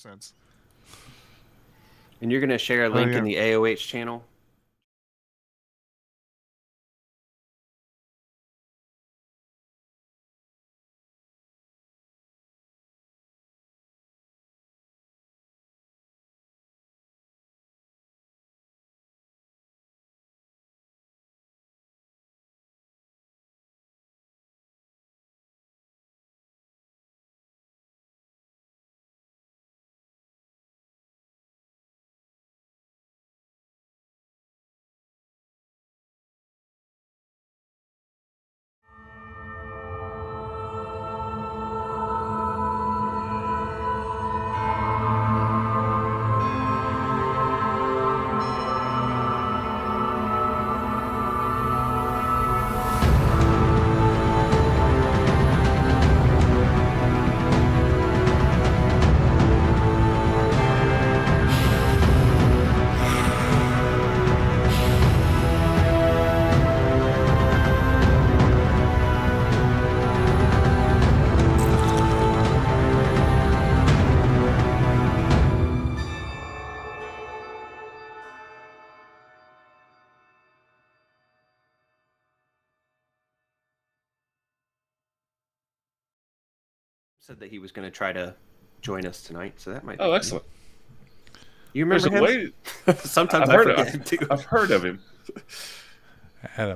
more sense. And you're going to share a link in the AOH channel? Said that he was going to try to join us tonight, so that might be Oh, excellent. You remember him? Sometimes I've heard of him.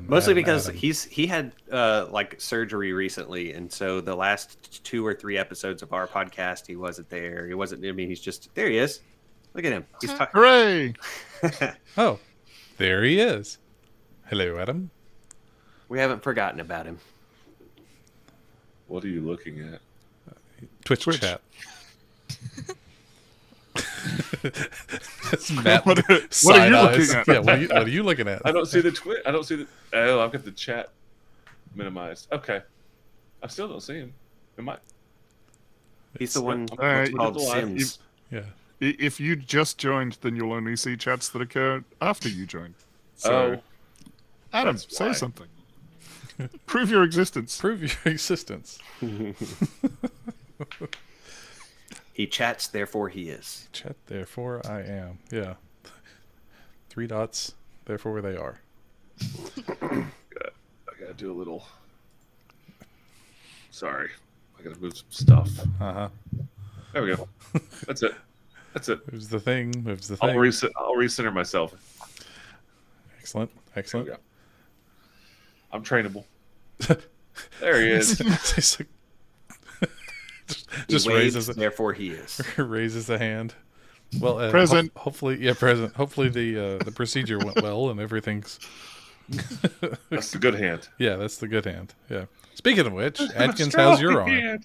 Mostly because he had like surgery recently, and so the last 2 or 3 episodes of our podcast, he wasn't there. He wasn't. I mean, he's just there. He is. Look at him. He's Hooray! Oh, there he is. Hello, Adam. We haven't forgotten about him. What are you looking at? Twitch. Chat. Matt, what are you looking at? Yeah, what are you looking at? I don't see the Twitch. I don't see the. Oh, I've got the chat minimized. Okay, I still don't see him. Am I? He's the one called Sims. Yeah. If you just joined, then you'll only see chats that occur after you join. So, Adam, say something. Prove your existence. Prove your existence. He chats, therefore he is. Chat, therefore I am. Yeah. 3 dots, therefore they are. I gotta do a little. Sorry, I gotta move some stuff. There we go. That's it. Moves the thing. I'll recenter myself. Excellent. I'm trainable. There he is. just he raises waves, therefore he is. Raises a hand. Well, present. Hopefully, present. Hopefully the procedure went well and everything's. That's the good hand. Yeah, that's the good hand. Yeah. Speaking of which, Adkins, how's your arm?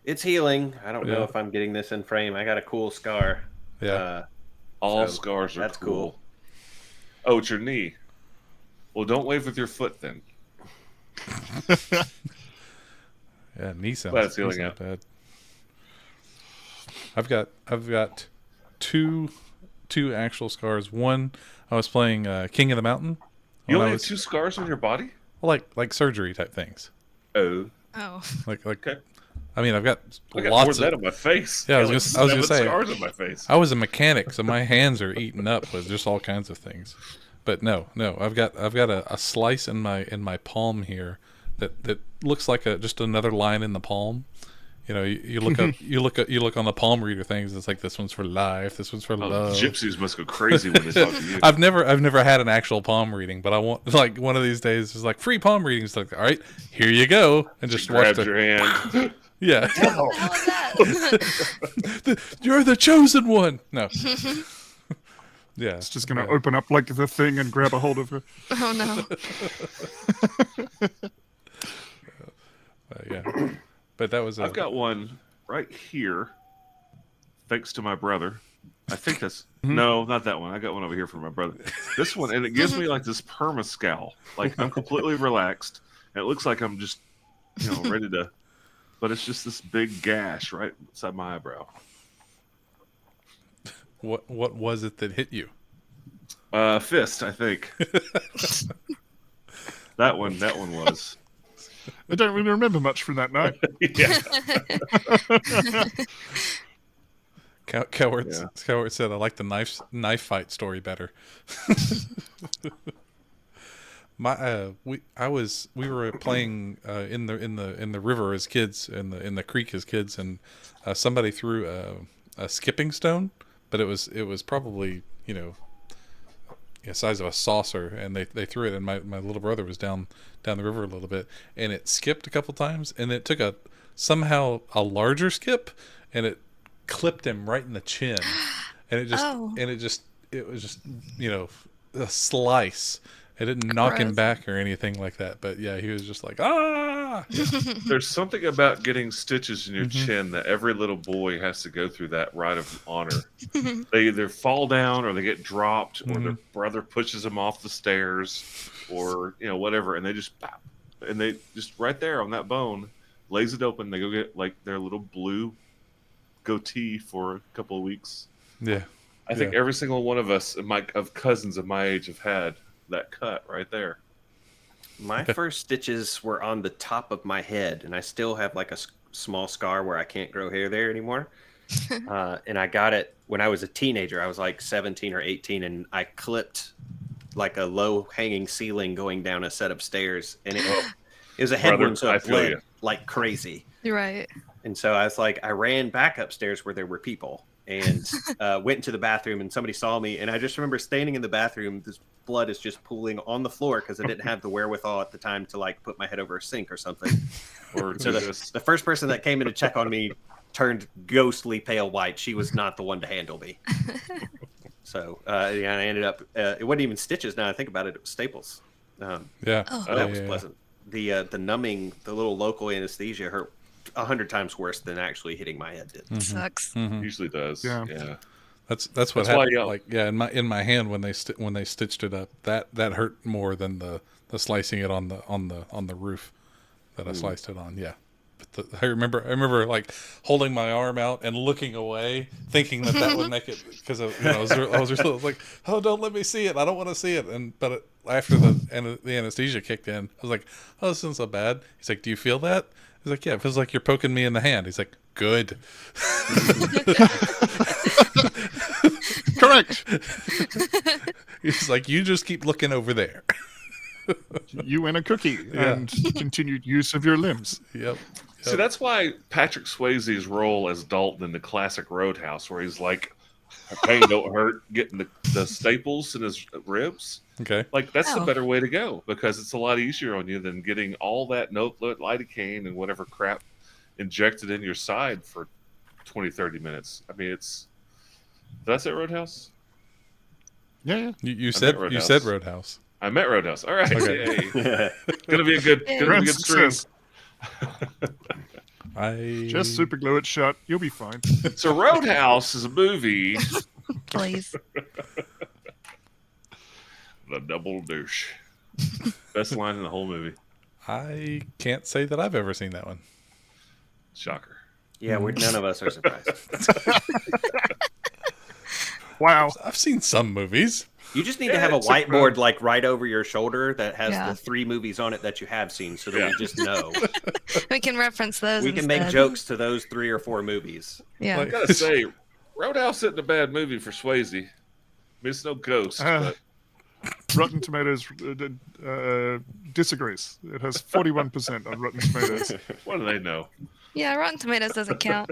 It's healing. I don't know if I'm getting this in frame. I got a cool scar. Yeah. All scars are that's cool. Oh, it's your knee. Well, don't wave with your foot then. Yeah, knee sounds that's healing out. Bad. I've got two actual scars. One, I was playing King of the Mountain. You only have 2 scars on your body? Like surgery type things. Oh. Like okay. I mean, I've got lots more of that on my face. Yeah, I was gonna say scars on my face. I was a mechanic, so my hands are eaten up with just all kinds of things. But no, I've got a slice in my palm here that looks like just another line in the palm. You know, you look up, you look on the palm reader things. It's like this one's for life, this one's for love. Gypsies must go crazy when they talk to you. I've never had an actual palm reading, but I want like one of these days. It's like free palm readings. Like, all right, here you go, and just watch your hand. Yeah. What the hell is that? You're the chosen one. No. Yeah. It's just going to open up like the thing and grab a hold of her. Oh, no. Yeah. But that was I've got one right here, thanks to my brother. I think that's... No, not that one. I got one over here from my brother. This one, and it gives me like this perma scowl. Like, I'm completely relaxed, and it looks like I'm just, ready to... But it's just this big gash right inside my eyebrow. What was it that hit you? Fist, I think. That one was. I don't really remember much from that night. Yeah. Coward Yeah. said, "I like the knife fight story better." We were playing in the river as kids, in the creek as kids, and somebody threw a skipping stone, but it was probably the size of a saucer, and they threw it, and my little brother was down the river a little bit, and it skipped a couple times, and it took somehow a larger skip, and it clipped him right in the chin, and it was just a slice. It didn't knock him Gross. back or anything like that, but yeah, he was just like, ah. There's something about getting stitches in your chin that every little boy has to go through that rite of honor. They either fall down or they get dropped or their brother pushes them off the stairs or whatever, and they just pop, and they just right there on that bone lays it open. They go get like their little blue goatee for a couple of weeks. Yeah, I think every single one of us of cousins of my age have had that cut right there. My first stitches were on the top of my head, and I still have like a small scar where I can't grow hair there anymore. And I got it when I was a teenager. I was like 17 or 18, and I clipped like a low-hanging ceiling going down a set of stairs, and it was a head Brother, wound, so I it feel bled you. like crazy. You're right. And so I was like, I ran back upstairs where there were people and went into the bathroom, and somebody saw me. And I just remember standing in the bathroom. This blood is just pooling on the floor because I didn't have the wherewithal at the time to like put my head over a sink or something. Or So the first person that came in to check on me turned ghostly pale white. She was not the one to handle me. So I ended up, it wasn't even stitches. Now I think about it, it was staples. yeah. That was pleasant. The numbing, the little local anesthesia hurt 100 times worse than actually hitting my head did. Sucks. usually does. Yeah. That's That's what why, happened. Like in my hand when they stitched it up, that hurt more than the slicing it on the roof that I sliced it on. Yeah, but I remember like holding my arm out and looking away, thinking that would make it, because I was like, oh, don't let me see it. I don't want to see it. But after the anesthesia kicked in, I was like, oh, this isn't so bad. He's like, do you feel that? He's like, yeah, it feels like you're poking me in the hand. He's like, good. Correct. He's like, you just keep looking over there. You and a cookie and continued use of your limbs. Yep. See, that's why Patrick Swayze's role as Dalton in the classic Roadhouse, where he's like, pain don't hurt, getting the staples in his ribs. Okay. Like, that's the Oh. better way to go, because it's a lot easier on you than getting all that lidocaine and whatever crap injected in your side for 20, 30 minutes. I mean, it's... Did I say Roadhouse? Yeah. You said Roadhouse. Roadhouse. I met Roadhouse. All right. Okay. Yay. Gonna be a good stream. Success. I Just super glue it shut. You'll be fine. So Roadhouse is a movie. Please. The double douche. Best line in the whole movie. I can't say that I've ever seen that one. Shocker. Yeah, none of us are surprised. Wow. I've seen some movies. You just need to have a it's a whiteboard like right over your shoulder that has Yeah. the 3 movies on it that you have seen, so that we just know. We can reference those. We can make instead. jokes to those 3 or 4 movies. Yeah. Like- I gotta say, Roadhouse isn't a bad movie for Swayze. I mean, it's no ghost, but Rotten Tomatoes disagrees. It has 41% on Rotten Tomatoes. what do they know? Yeah, Rotten Tomatoes doesn't count.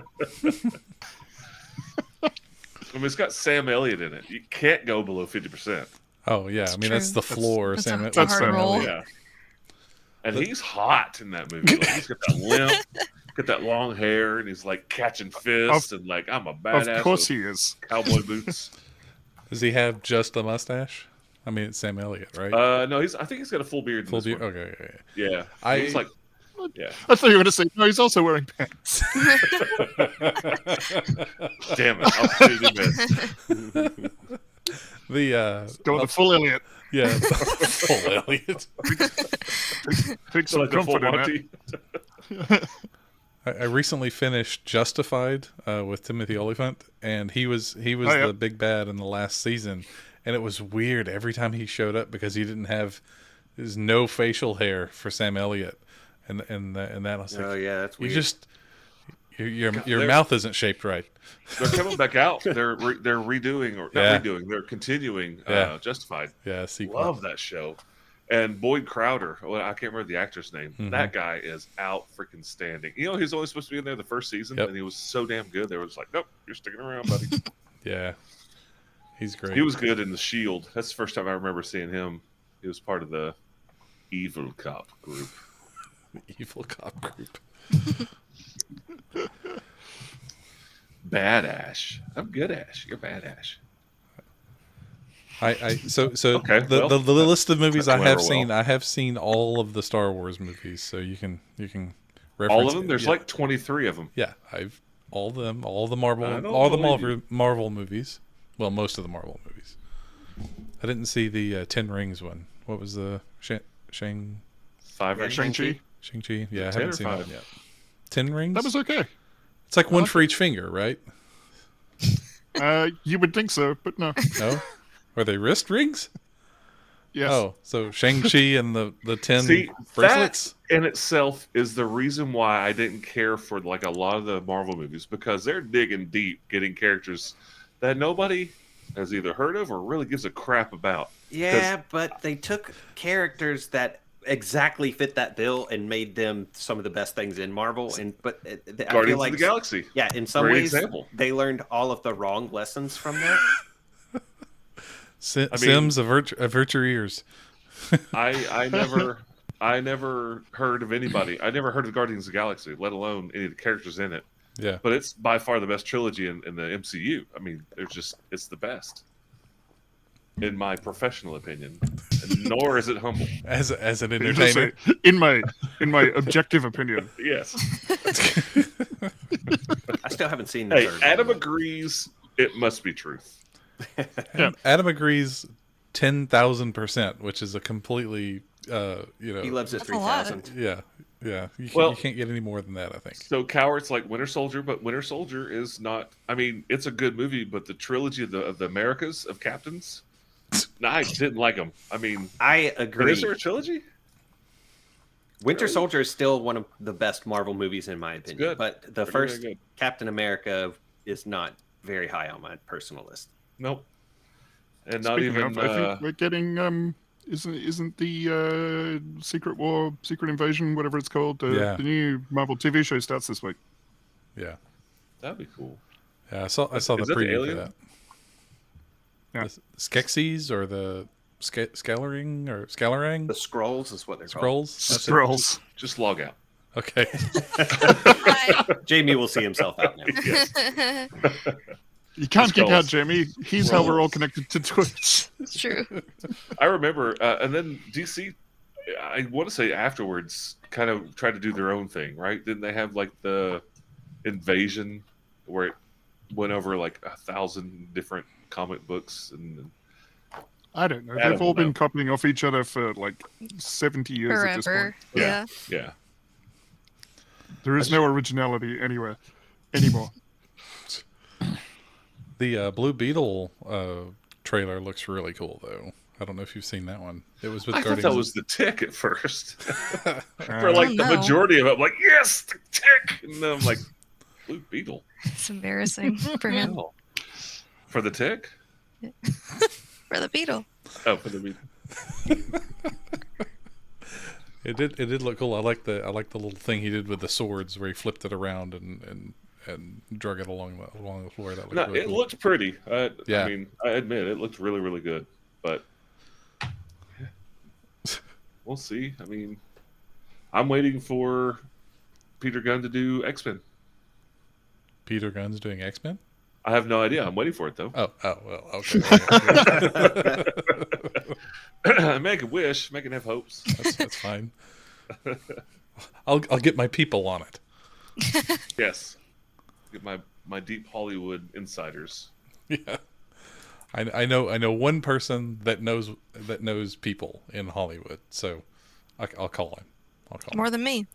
I mean, it's got Sam Elliott in it. You can't go below 50%. Oh yeah, I mean that's true. the floor. That's Sam. a hard Sam roll. Elliott. Yeah. And he's hot in that movie. Like, he's got that limp, got that long hair, and he's like catching fists and like, I'm a badass. Of course with he is. cowboy boots. Does he have just a mustache? I mean, it's Sam Elliott, right? No, I think he's got a full beard. In Full this beard. one. Okay. Yeah. I- He's like, yeah. I thought you were going to say, no, he's also wearing pants. Damn it. Opportunity missed. The Going to full Elliot. yeah, full Elliott. Take So some like a full comfort in that. Monty. I recently finished Justified with Timothy Olyphant, and he was yeah. the big bad in the last season, and it was weird every time he showed up because he didn't have there's no facial hair for Sam Elliott, and that I was like, Oh yeah, that's you weird. just Your mouth isn't shaped right. They're coming back out. They're redoing or Yeah. not redoing. They're continuing Yeah. Justified. Yeah, sequel. Love that show. And Boyd Crowder, well, I can't remember the actor's name. Mhm. That guy is out freaking standing. You know, he's only supposed to be in there the first season, Yep. and he was so damn good. They were just like, nope, you're sticking around, buddy. Yeah, he's great. He was good in The Shield. That's the first time I remember seeing him. He was part of the evil cop group. The evil cop group. Bad Ash. I'm good, Ash. You're bad, Ash. So Okay, the well, list of movies I that have went seen, well. I have seen all of the Star Wars movies, so you can reference All of them? There's yeah. like 23 of them. Yeah, I've all the I Marvel, don't all the believe Marvel movies. Well, most of the Marvel movies. I didn't see the Ten Rings one. What was the Shang-Chi? 5 Yeah, or Shang-Chi. Yeah, I 10 haven't or seen that 5? one yet. Ten Rings. That was okay. It's like one for each finger, right? You would think so, but no. No, are they wrist rings? Yes. Oh, so Shang-Chi and the 10 See, bracelets. that in itself is the reason why I didn't care for like a lot of the Marvel movies, because they're digging deep, getting characters that nobody has either heard of or really gives a crap about. Yeah, but they took characters that exactly fit that bill and made them some of the best things in Marvel. And I feel Guardians like of the Galaxy. yeah, in some Great ways example. they learned all of the wrong lessons from that. Sims avert your ears. I never heard of anybody. I never heard of Guardians of the Galaxy, let alone any of the characters in it. Yeah. But it's by far the best trilogy in the MCU. I mean, it's the best, in my professional opinion. Nor is it humble. As an You just entertainer. say, in my objective opinion. Yes. I still haven't seen the Hey, third Adam one. agrees. It must be truth. Adam agrees 10,000%, which is a completely He loves it That's a lot. 3000. yeah. You Well- can't get any more than that, I think. So cowards like Winter Soldier, but Winter Soldier is not. I mean, it's a good movie, but the trilogy of the Americas of Captains, I didn't like them. I mean, I but agree. is there a trilogy? Winter Soldier is still one of the best Marvel movies in my opinion. good. But the Very, first very good. Captain America is not very high on my personal list. Nope. And not Speaking even. of, I think we're getting isn't the Secret War, Secret Invasion, whatever it's called, Yeah. the new Marvel TV show starts this week. Yeah. That'd be cool. Yeah, I saw the Is that the preview for alien? that. Yeah. The Skeksis or the Scalering or Scalorang? The Scrolls is what they're Scrolls? That's it. Scrolls. Just log out. Okay. called. Jamie will see himself out now. Yes. You can't kick out Skrulls. Jamie. He's how we're all connected to Twitch. It's true. I remember, and then DC. I want to say afterwards, kind of tried to do their own thing, right? Didn't they have like the Invasion, where it went over like 1,000 different comic books and I don't know. I They've don't all been know. copying off each other for like 70 years at this point. Forever. Yeah. yeah. There is no originality anywhere anymore. The Blue Beetle trailer looks really cool, though. I don't know if you've seen that one. It was with I thought Guardians. that was the Tick at first. For Uh, like Oh, the no. majority of it, I'm like, yes, the Tick, and then I'm like, Blue Beetle. It's embarrassing for him. Hell. For the Tick? For the beetle. Oh, for the Beetle. It did look cool. I like the little thing he did with the swords where he flipped it around and drug it along the floor. That looked No, really it cool. looked pretty. Yeah. I mean, I admit it looked really, really good. But we'll see. I mean, I'm waiting for Peter Gunn to do X-Men. Peter Gunn's doing X-Men. I have no idea. I'm waiting for it though. Oh well, okay. Make a wish. Make it have hopes. That's fine. I'll get my people on it. Yes. Get my deep Hollywood insiders. Yeah, I know one person that knows people in Hollywood, so I'll call him. More than me.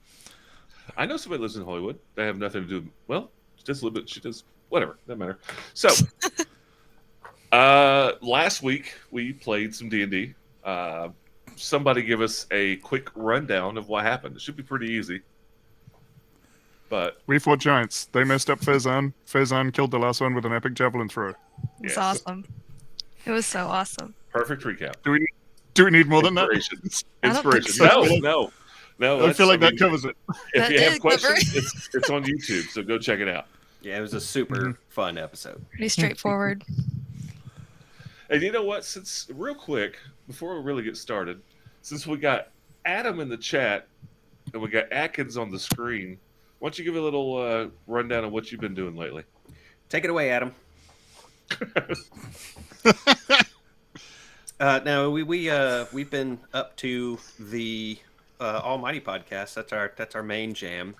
I know somebody lives in Hollywood. They have nothing to do. Well, she does a little bit. She does whatever. Doesn't matter. So, last week we played some D&D. Somebody give us a quick rundown of what happened. It should be pretty easy. But We fought giants. They messed up Faison. Faison killed the last one with an epic javelin throw. It's Yes. awesome. It was so awesome. perfect recap. Do we need more than that? Inspiration. I don't think Inspiration. so. No. I feel like that mean, covers it. If That you have did cover questions, it's on YouTube, so go check it out. Yeah, it was a super fun episode. Pretty straightforward. And you know what? Since real quick, before we really get started, since we got Adam in the chat and we got Atkins on the screen, why don't you give a little rundown of what you've been doing lately? Take it away, Adam. Now we've been up to the Almighty podcast. That's our main jam.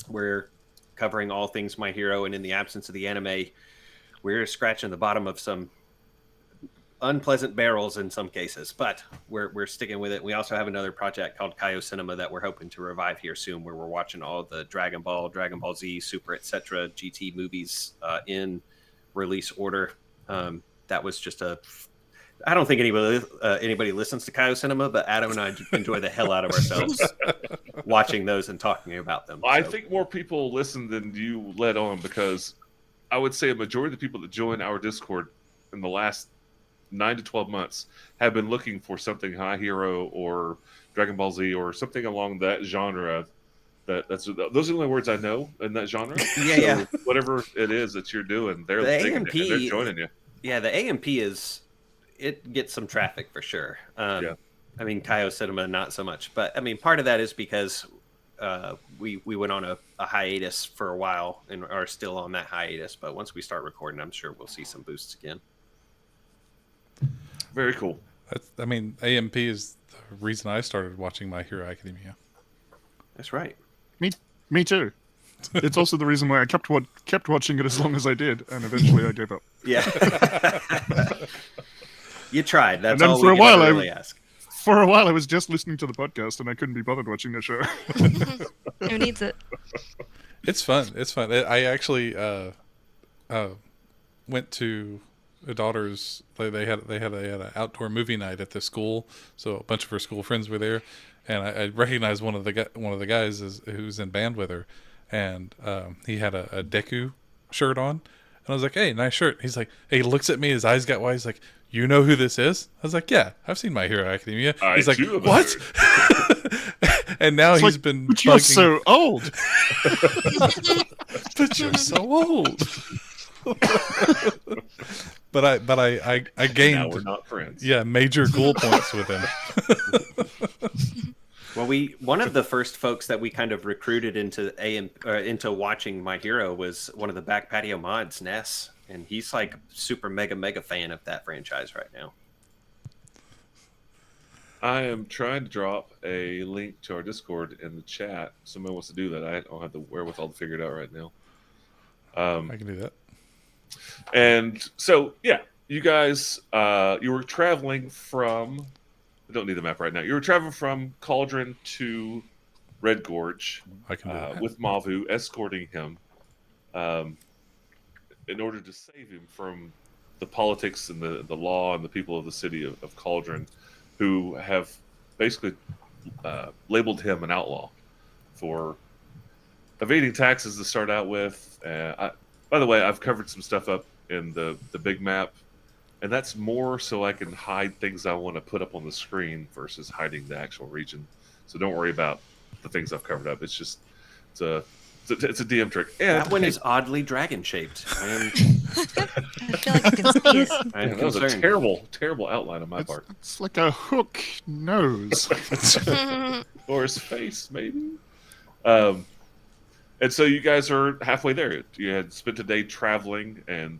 We're covering all things My Hero, and in the absence of the anime, we're scratching the bottom of some unpleasant barrels in some cases, but we're sticking with it. We also have another project called Kaio Cinema that we're hoping to revive here soon, where we're watching all the Dragon Ball Z, Super, etc. GT movies in release order. That was just I don't think anybody listens to Kaio Cinema, but Adam and I enjoy the hell out of ourselves watching those and talking about them. I think more people listen than you let on, because I would say a majority of the people that join our Discord in the last 9 to 12 months have been looking for something My Hero or Dragon Ball Z or something along that genre. Those are the only words I know in that genre. Yeah. Whatever it is that you're doing, they're The digging AMP it, and they're joining you. Yeah, the AMP it gets some traffic for sure. Yeah. I mean, Kaio Cinema, not so much. But, I mean, part of that is because we went on a hiatus for a while and are still on that hiatus. But once we start recording, I'm sure we'll see some boosts again. Very cool. AMP is the reason I started watching My Hero Academia. That's right. Me too. It's also the reason why I kept watching it as long as I did, and eventually I gave up. Yeah. You tried. That's then all for we a can while, really ask. For a while, I was just listening to the podcast, and I couldn't be bothered watching the show. Who needs it? It's fun. I actually went to a daughter's. They had an outdoor movie night at the school, so a bunch of her school friends were there, and I recognized one of the guys who's in band with her, and he had a Deku shirt on, and I was like, "Hey, nice shirt." He's like, he looks at me, his eyes got wide. He's like, "You know who this is?" I was like, "Yeah, I've seen My Hero Academia." He's like, "What?" And now he's been. But you're so old. But you're so old. But I gained. Now we're not friends. Yeah, major cool points with him. Well, one of the first folks that we kind of recruited into watching My Hero was one of the back patio mods, Ness, and he's like super mega fan of that franchise right now. I am trying to drop a link to our Discord in the chat. Somebody wants to do that. I don't have the wherewithal to figure it out right now. I can do that. And so, yeah, you guys, you were traveling from. I don't need the map right now. You were traveling from Cauldron to Red Gorge. I can do that. With Mavu escorting him in order to save him from the politics and the law and the people of the city of Cauldron, who have basically labeled him an outlaw for evading taxes to start out with. By the way, I've covered some stuff up in the big map, and that's more so I can hide things I want to put up on the screen versus hiding the actual region. So don't worry about the things I've covered up. It's just it's a DM trick. And That one is oddly dragon shaped. I feel like you can see it. I'm that was a concerned. terrible outline on my part. It's like a hook nose. Or his face, maybe. And so you guys are halfway there. You had spent a day traveling and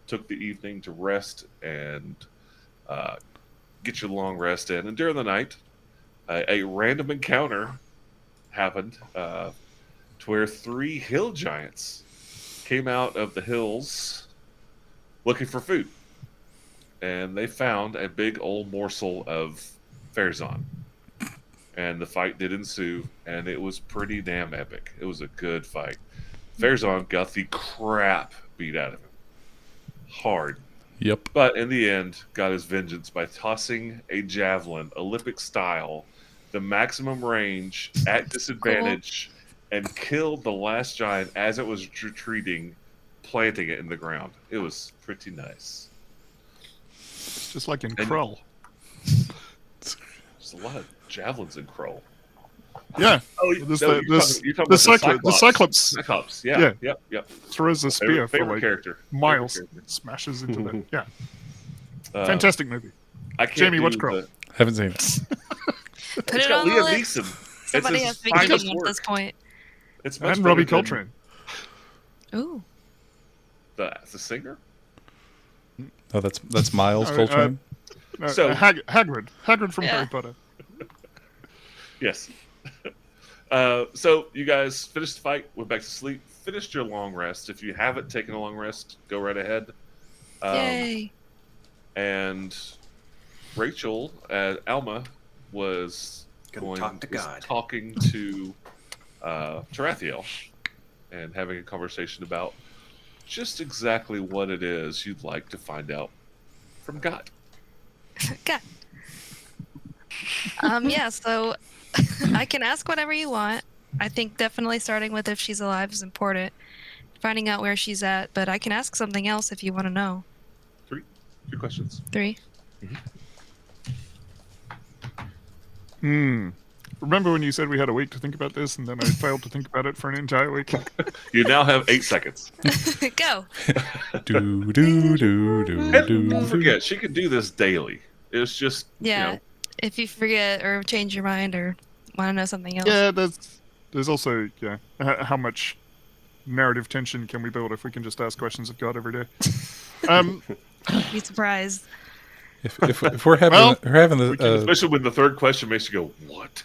took the evening to rest and get your long rest in. And during the night, a random encounter happened to where 3 hill giants came out of the hills looking for food. And they found a big old morsel of Farazan. And the fight did ensue, and it was pretty damn epic. It was a good fight. Farazan got the crap beat out of him. Hard. Yep. But in the end, got his vengeance by tossing a javelin, Olympic style, the maximum range at disadvantage and killed the last giant as it was retreating, planting it in the ground. It was pretty nice. It's just like in And- Krull. There's a lot of javelins in Krull. Yeah. Oh, There's no, the- you're this- talking, you're talking The, about the Cyclops Cyclops, yeah. Yeah. Yep. throws a spear Favorite for like character. miles, Favorite character. smashes into the. Yeah. Fantastic. Fantastic movie. I can't Jamie, do what's Krull? Haven't seen it. Put It's it got on the Liam list. Neeson. Somebody it's has his to be getting finest one at this work. point. It's much And Robbie better than Coltrane. Ooh. The singer. Oh, that's Miles Oh, Coltrane. No, So- Hagrid. Hagrid from Yeah. Harry Potter. Yes. So you guys finished the fight, went back to sleep, finished your long rest. If you haven't taken a long rest, go right ahead. Yay. And Rachel, Alma, was Go talk to was God. talking to Tarathiel and having a conversation about just exactly what it is you'd like to find out from God. God. Yeah, so I can ask whatever you want. I think definitely starting with if she's alive is important. Finding out where she's at, but I can ask something else if you want to know. 3 questions. 3. Remember when you said we had a week to think about this, and then I failed to think about it for an entire week? You now have 8 seconds. Go. Do do do do And do. don't forget, she could do this daily. It's just, Yeah. you know, If you forget or change your mind or want to know something else. Yeah, there's also how much narrative tension can we build if we can just ask questions of God every day? Be surprised. If we're having Well, we're having we can, a especially when the third question makes you go, what?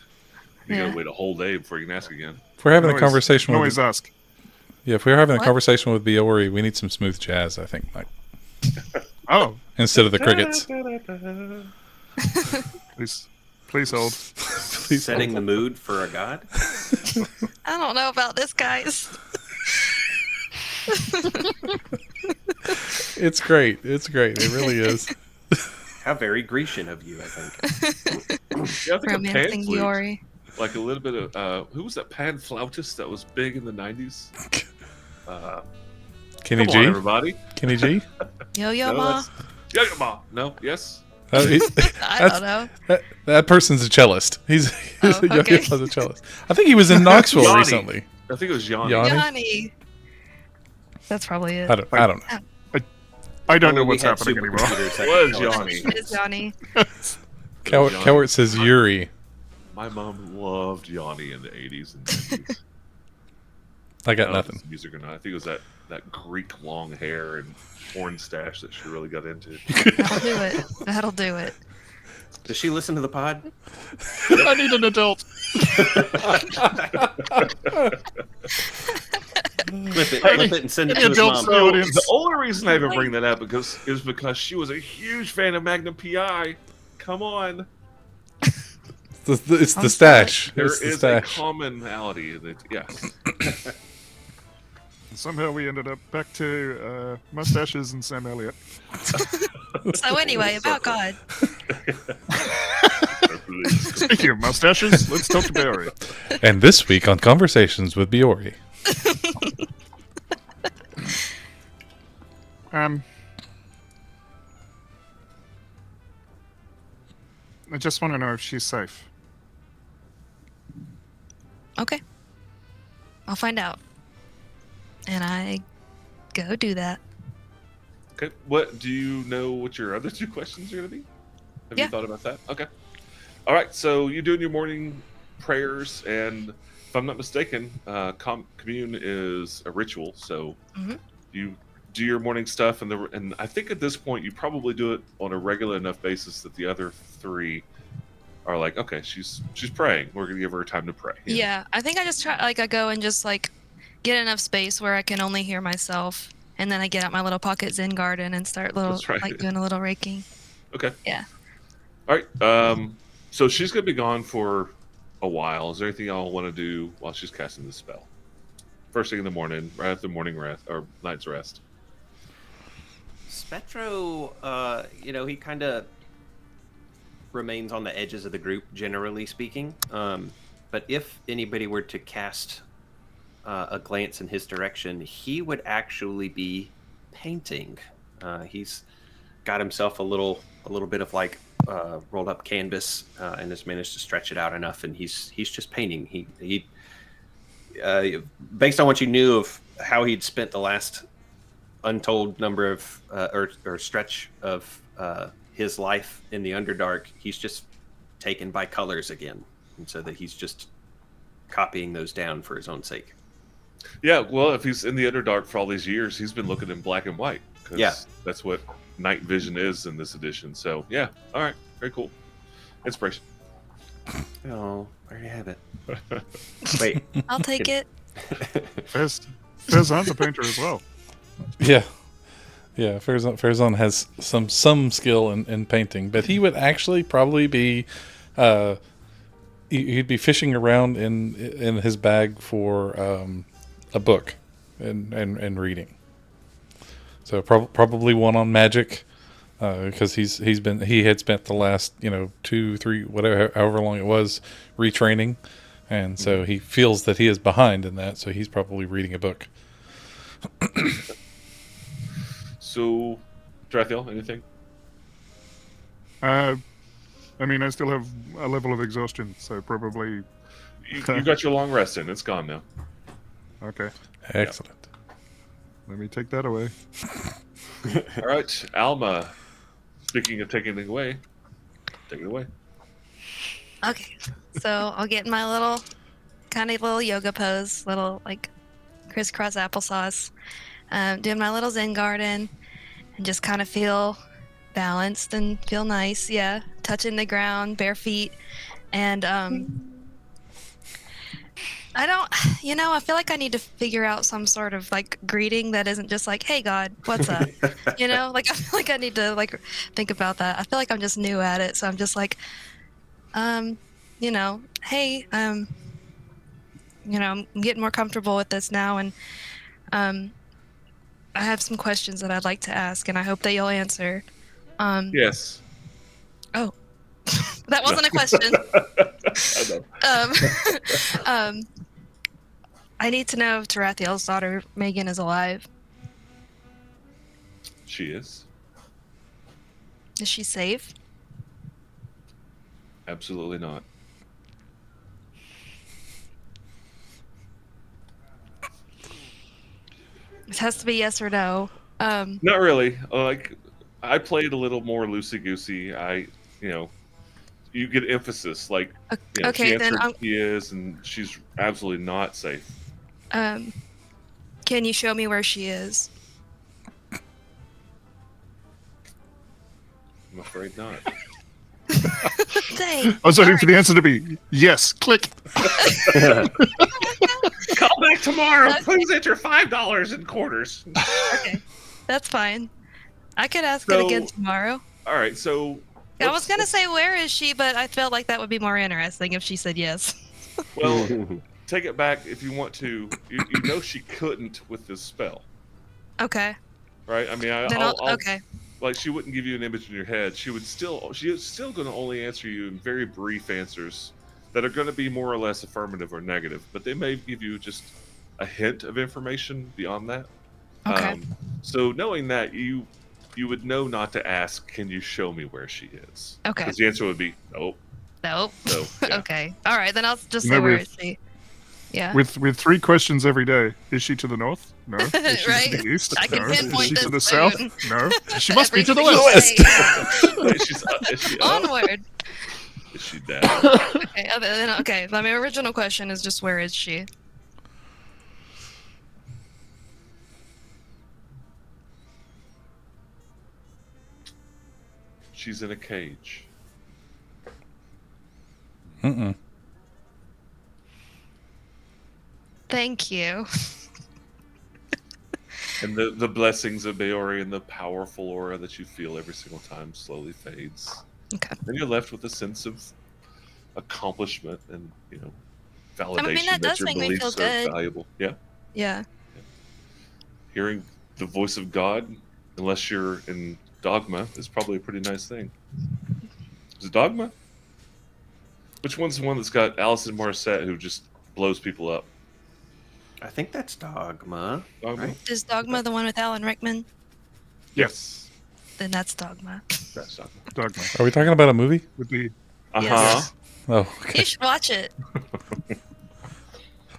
You Yeah. gotta wait a whole day before you can ask again. if we're having a Always- conversation with always ask. if we're having a What? conversation with Biori, we need some smooth jazz. I think, Mike, Oh, instead of the crickets. please hold. Please Setting the mood for a god. I don't know about this, guys. It's great. It's great. It really is. How very Grecian of you, I think. Yeah, I think a pan Romancing flute, Biori. like a little bit of who was that pan flautist that was big in the 90s? Kenny Come G. on, everybody. Kenny G. Yo yo No, ma. that's Ma. No, yes. Uh, he- I that's- don't know. that person's a cellist. He's Oh, okay. a cellist. I think he was in Knoxville Yanni. recently. I think it was Yanni. Yanni? Yanni. That's probably it. I don't know. I don't know Only we what's had happening anymore. supercomputers that Was could tell us Yanni. what It is Yanni. Cowart, Yanni. Cowart says Yuri. My mom loved Yanni in the 80s and 90s. I got don't know if nothing. it's music or not. I think it was that Greek long hair and porn stash that she really got into. That'll do it. That'll do it. Does she listen to the pod? I need an adult. Clip it and send it Any to his adults mom. know? So, audience. the only reason I even bring that up is because she was a huge fan of Magnum PI. Come on. It's the I'm stash. There It's the is a stash. commonality. Yes. Somehow we ended up back to mustaches and Sam Elliott. So anyway, about God. Speaking of mustaches, let's talk to Barry. And this week on Conversations with Biori. I just want to know if she's safe. Okay. I'll find out. And I go do that. Okay. What do you know? What your other 2 questions are going to be? Have Yeah. you thought about that? Okay. All right. So you doing your morning prayers, and if I'm not mistaken, commune is a ritual. So Mhm. you do your morning stuff, and I think at this point you probably do it on a regular enough basis that the other 3 are like, okay, she's praying. We're going to give her time to pray. you know? Yeah, I think I just try, like, I go and just, like, get enough space where I can only hear myself. And then I get out my little pocket Zen garden and start That's right. like, doing a little raking. Okay. Yeah. All right. So she's gonna be gone for a while. Is there anything y'all want to do while she's casting the spell? First thing in the morning, right after morning rest or night's rest. Spectro, he kind of remains on the edges of the group, generally speaking. But if anybody were to cast a glance in his direction, he would actually be painting. He's got himself a little bit of like rolled up canvas and has managed to stretch it out enough, and he's just painting. He based on what you knew of how he'd spent the last untold number of or stretch of his life in the Underdark, he's just taken by colors again, and so that he's just copying those down for his own sake. Yeah, well, if he's in the Underdark for all these years, he's been looking in black and white. 'Cause Yeah. that's what night vision is in this edition. So yeah, all right, very cool. Inspiration. Oh, there you have it. Wait, I'll take it. Farazan's a painter as well. Yeah. Yeah, Farazan has some skill in painting, but he would actually probably be he'd be fishing around in his bag for a book and reading. So probably one on magic, because he had spent the last 2, 3, whatever, however long it was, retraining, and so he feels that he is behind in that. So he's probably reading a book. So, Drathiel, anything? I mean, I still have a level of exhaustion, so probably. You got your long rest in. It's gone now. Okay, Excellent. let me take that away. All right, Alma. Speaking of taking it away, take it away. Okay, so I'll get in my little yoga pose, little like crisscross applesauce, doing my little Zen garden, and just kind of feel balanced and feel nice. Yeah, touching the ground, bare feet, and I feel like I need to figure out some sort of like greeting that isn't just like, "Hey God, what's up?" Like I feel like I need to like think about that. I feel like I'm just new at it, so I'm just like, hey, I'm getting more comfortable with this now, and I have some questions that I'd like to ask, and I hope that you'll answer. Yes. Oh, that wasn't a question. I know. I need to know if Tarathiel's daughter Megan is alive. She is. Is she safe? Absolutely not. This has to be yes or no. Not really. Like, I played a little more loosey goosey. You get emphasis. Like, Okay, she then answered she is, and she's absolutely not safe. Can you show me where she is? I'm afraid not. Dang. I was waiting for the answer to be yes. Click. Call back tomorrow. Okay. Please enter $5 in quarters. Okay, that's fine. I could ask it again tomorrow. All right, so I was gonna say where is she, but I felt like that would be more interesting if she said yes. well, take it back if you want to. You know she couldn't with this spell, Okay. right? I mean, Then okay. Like, she wouldn't give you an image in your head. She is still going to only answer you in very brief answers that are going to be more or less affirmative or negative, but they may give you just a hint of information beyond that. Okay. So knowing that, you would know not to ask, "Can you show me where she is?" Okay. Because the answer would be nope. Nope. So yeah. Okay. All right, then I'll just say Maybe where if- is she? Yeah. With 3 questions every day. Is she to the north? No. Is she Right? to the east? I can No. Is pinpoint she to this the south? soon. No. She must be to the Every west. single day. Wait, is she up? Onward. Is she down? Okay. My original question is just where is she? She's in a cage. Mm-mm. Thank you. And the blessings of Baori and the powerful aura that you feel every single time slowly fades. Okay. Then you're left with a sense of accomplishment and, validation I mean, that does your make me beliefs feel are good. valuable. Yeah. Yeah. Hearing the voice of God, unless you're in Dogma, is probably a pretty nice thing. Is it Dogma? Which one's the one that's got Alison Morissette who just blows people up? I think that's Dogma. Right? Is Dogma the one with Alan Rickman? Yes. Then that's Dogma. That's Dogma. Dogma. Are we talking about a movie? With the Yes. Oh, You okay. should watch it.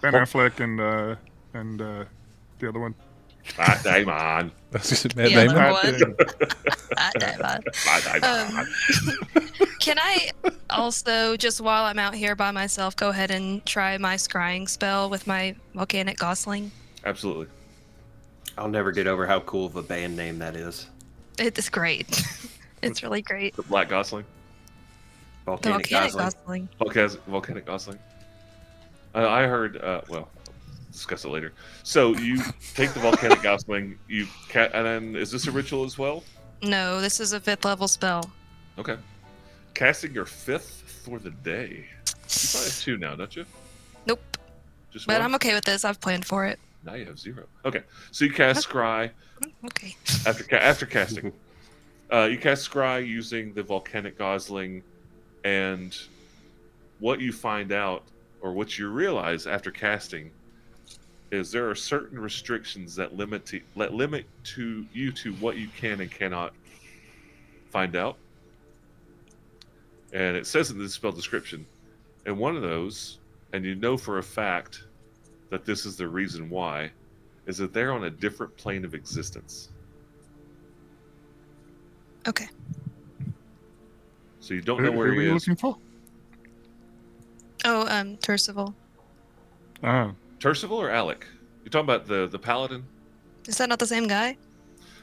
Ben Affleck and the other one. Matt Damon. That's just Matt The Damon. other Matt one. Damon. That Matt Damon. Can I also, just while I'm out here by myself, go ahead and try my scrying spell with my volcanic gosling? Absolutely. I'll never get over how cool of a band name that is. It's great. It's really great. The Black Gosling. The Volcanic volcanic Gosling. gosling. Volcanic Gosling. I heard. Well, discuss it later. So you take the volcanic Gosling. And then is this a ritual as well? No, this is a 5th level spell. Okay. Casting your 5th for the day. You probably have 2 now, don't you? Nope. Just But one? I'm okay with this. I've planned for it. Now you have 0. Okay. So you cast Scry Okay. after casting. You cast Scry using the volcanic Gosling, and what you find out, or what you realize after casting, is there are certain restrictions that limit to what you can and cannot find out. And it says in the spell description, and one of those, and you know for a fact that this is the reason why, is that they're on a different plane of existence. Okay. So you don't Who know where are he we is. looking for? Oh, Tercival. Oh, Tercival or Alec? You're talking about the paladin? Is that not the same guy?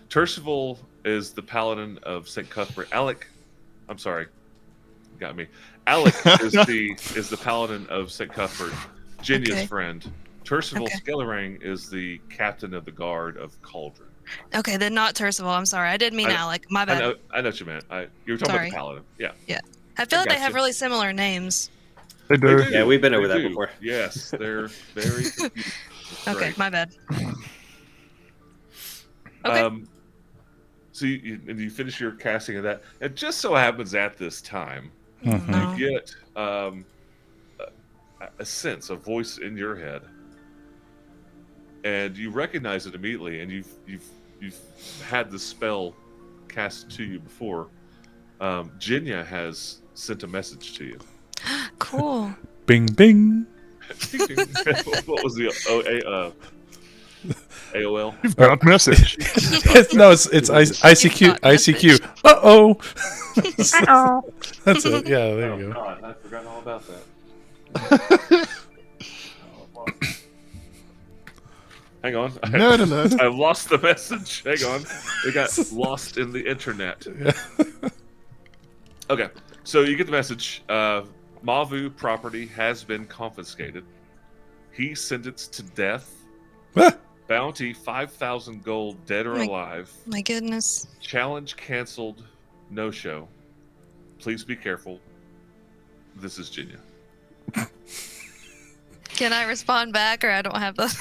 Tercival is the paladin of St. Cuthbert. Alec, I'm sorry, got me. Alec is the paladin of St. Cuthbert, Genia's Okay. friend. Tercival Okay. Skellerang is the captain of the guard of Cauldron. Okay, then not Tercival. I'm sorry. I didn't mean I- Alec. My I bad. know what you meant. You were talking Sorry. about the paladin. Yeah. I feel like they have gotcha. really similar names. they do. They do. Yeah, we've been over They that do. before. Yes, they're very confused. It's Okay, great. my bad. Okay. So you finish your casting of that. It just so happens at this time, Mhm. No. you get a sense, a voice in your head, and you recognize it immediately. And you've had the spell cast to you before. Jinya has sent a message to you. Cool. Bing, bing. What was the AOL? You've got a message. No, it's ICQ. ICQ. Uh-oh. That's it. Yeah, there you go. God, I've forgotten all about that. Hang on. Nerd alert. I lost the message. Hang on. It got lost in the internet. Yeah. Okay. So you get the message. Mavu property has been confiscated. He sentenced to death. Ah, Bounty 5,000 gold, dead or My- alive. My goodness. Challenge canceled. No show. Please be careful. This is Jinya. Can I respond back, or I don't have the?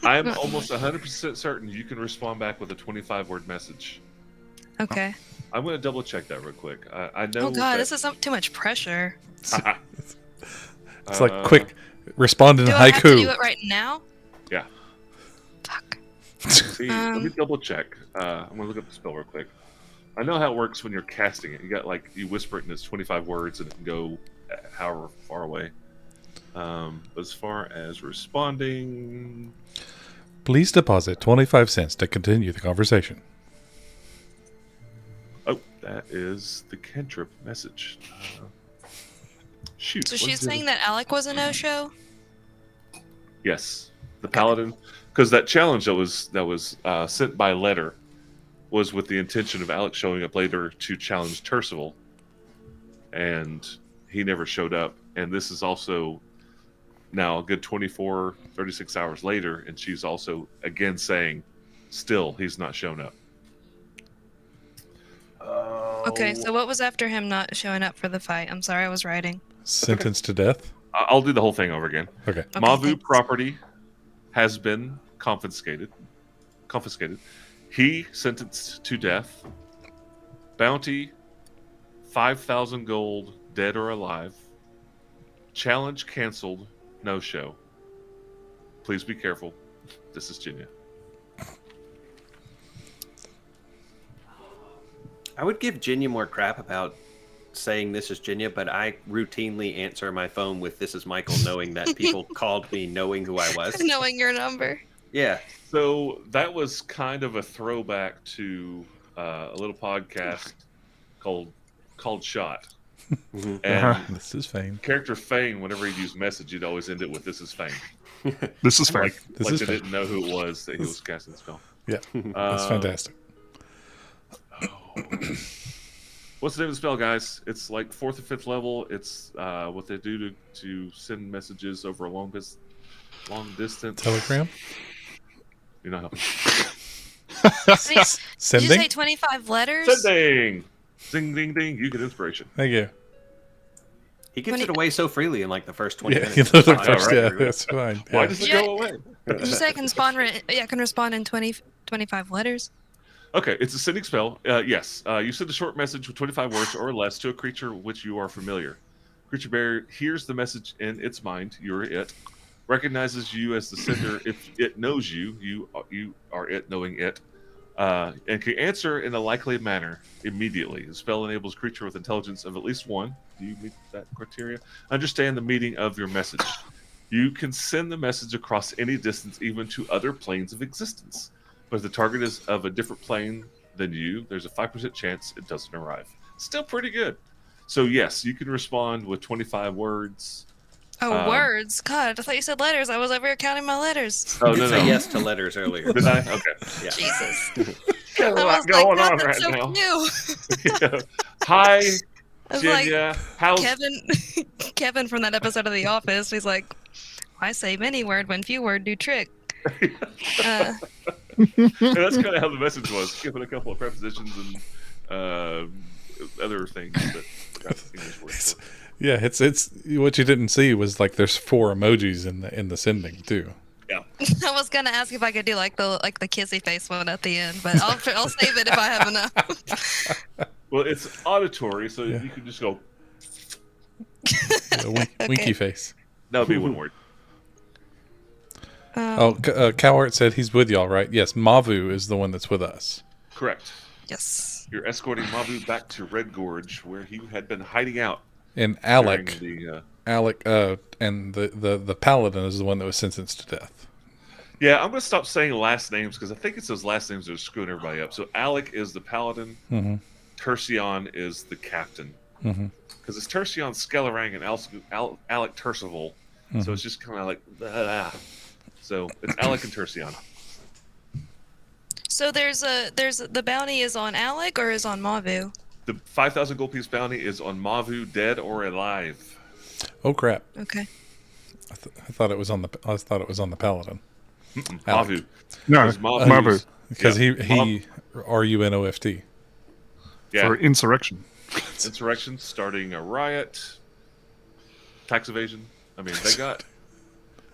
I am almost 100% certain you can respond back with a 25-word message. Okay. I'm going to double check that real quick. I know. Oh God, this is too much pressure. it's like quick. Respond in Do I have to do haiku. it right now? Yeah. Fuck. See, let me double check. I'm going to look up the spell real quick. I know how it works when you're casting it. You got you whisper it and it's 25 words and it can go however far away. As far as responding, Please deposit 25 cents to continue the conversation. oh, that is the cantrip message. Shoot. So what she's is it? saying that Alec was a no-show. Yes, the paladin, because that challenge that was sent by letter was with the intention of Alex showing up later to challenge Tercival, and he never showed up. And this is also now a good 24, 36 hours later, and she's also again saying, still he's not shown up. Okay, so what was after him not showing up for the fight? I'm sorry, I was writing. Sentenced to death. I'll do the whole thing over again. Okay. Okay, Mavu thanks. property has been confiscated. He sentenced to death. Bounty 5,000 gold, dead or alive. Challenge canceled. No show. Please be careful. This is Jinya. I would give Jinya more crap about saying this is Jinya, but I routinely answer my phone with "This is Michael," knowing that people called me knowing who I was. Knowing your number. Yeah. So that was kind of a throwback to a little podcast called Shot. And This is Fane. character Fane, whenever he'd use message, he'd always end it with "This is Fane." This is fake. This Like is they Fane. didn't know who it was that he was casting the spell. Yeah, that's fantastic. What's the name of the spell, guys? It's like 4th or 5th level. It's what they do to send messages over a long distance. Telegram? You're not helping. Did you Sending? say 25 letters? Sending! Ding, ding, ding. You get inspiration. Thank you. He gives it away so freely in like the first 20 Yeah, minutes. the I know, first, right? yeah, that's fine. Why Yeah. does it Yeah. go away? Did you say I can spawn? I can respond in 25 letters. Okay, it's a sending spell. Yes, you send a short message with 25 words or less to a creature which you are familiar. Creature bearer hears the message in its mind. You're it. Recognizes you as the sender if it knows you. You are it, knowing it, and can answer in a likely manner immediately. The spell enables creature with intelligence of at least 1. Do you meet that criteria? Understand the meaning of your message. You can send the message across any distance, even to other planes of existence. But if the target is of a different plane than you, there's a 5% chance it doesn't arrive. Still pretty good. So yes, you can respond with 25 words. Oh, words. God, I thought you said letters. I was over here counting my letters. Oh, You no, did say no. yes to letters earlier. Did I? Okay. Yeah. Jesus. Got a I lot was going like, on God, right that's so now. cute. Yeah. Hi, I was like, Jinya. How's Kevin from that episode of The Office. He's like, I say many word when few word do trick. Yeah, that's kind of how the message was. Given a couple of prepositions and other things that got English words for. Yeah, it's what you didn't see was like there's 4 emojis in the sending too. I was gonna ask if I could do like the kissy face one at the end, but I'll save it if I have enough. Well, it's auditory, so Yeah. you can just go. Winky face. That would be one word. Cowart said he's with y'all, right? Yes, Mavu is the one that's with us. Correct. Yes. You're escorting Mavu back to Red Gorge, where he had been hiding out. And Alec, during the, and the paladin is the one that was sentenced to death. Yeah, I'm going to stop saying last names because I think it's those last names that are screwing everybody up. So Alec is the paladin. Mm-hmm. Tercion is the captain. Mm-hmm. Because it's Tercion Skellerang and Alec Tercival. So it's just kind of like, blah. So it's Alec and Tercion. So there's the bounty is on Alec or is on Mavu? The 5,000 gold piece bounty is on Mavu, dead or alive. Oh crap! Okay. I thought it was on the paladin. Alec. Mavu. No, Because Mavu. Because Yeah, he RUNOFT. Yeah, For insurrection. insurrection, starting a riot, tax evasion. I mean, they got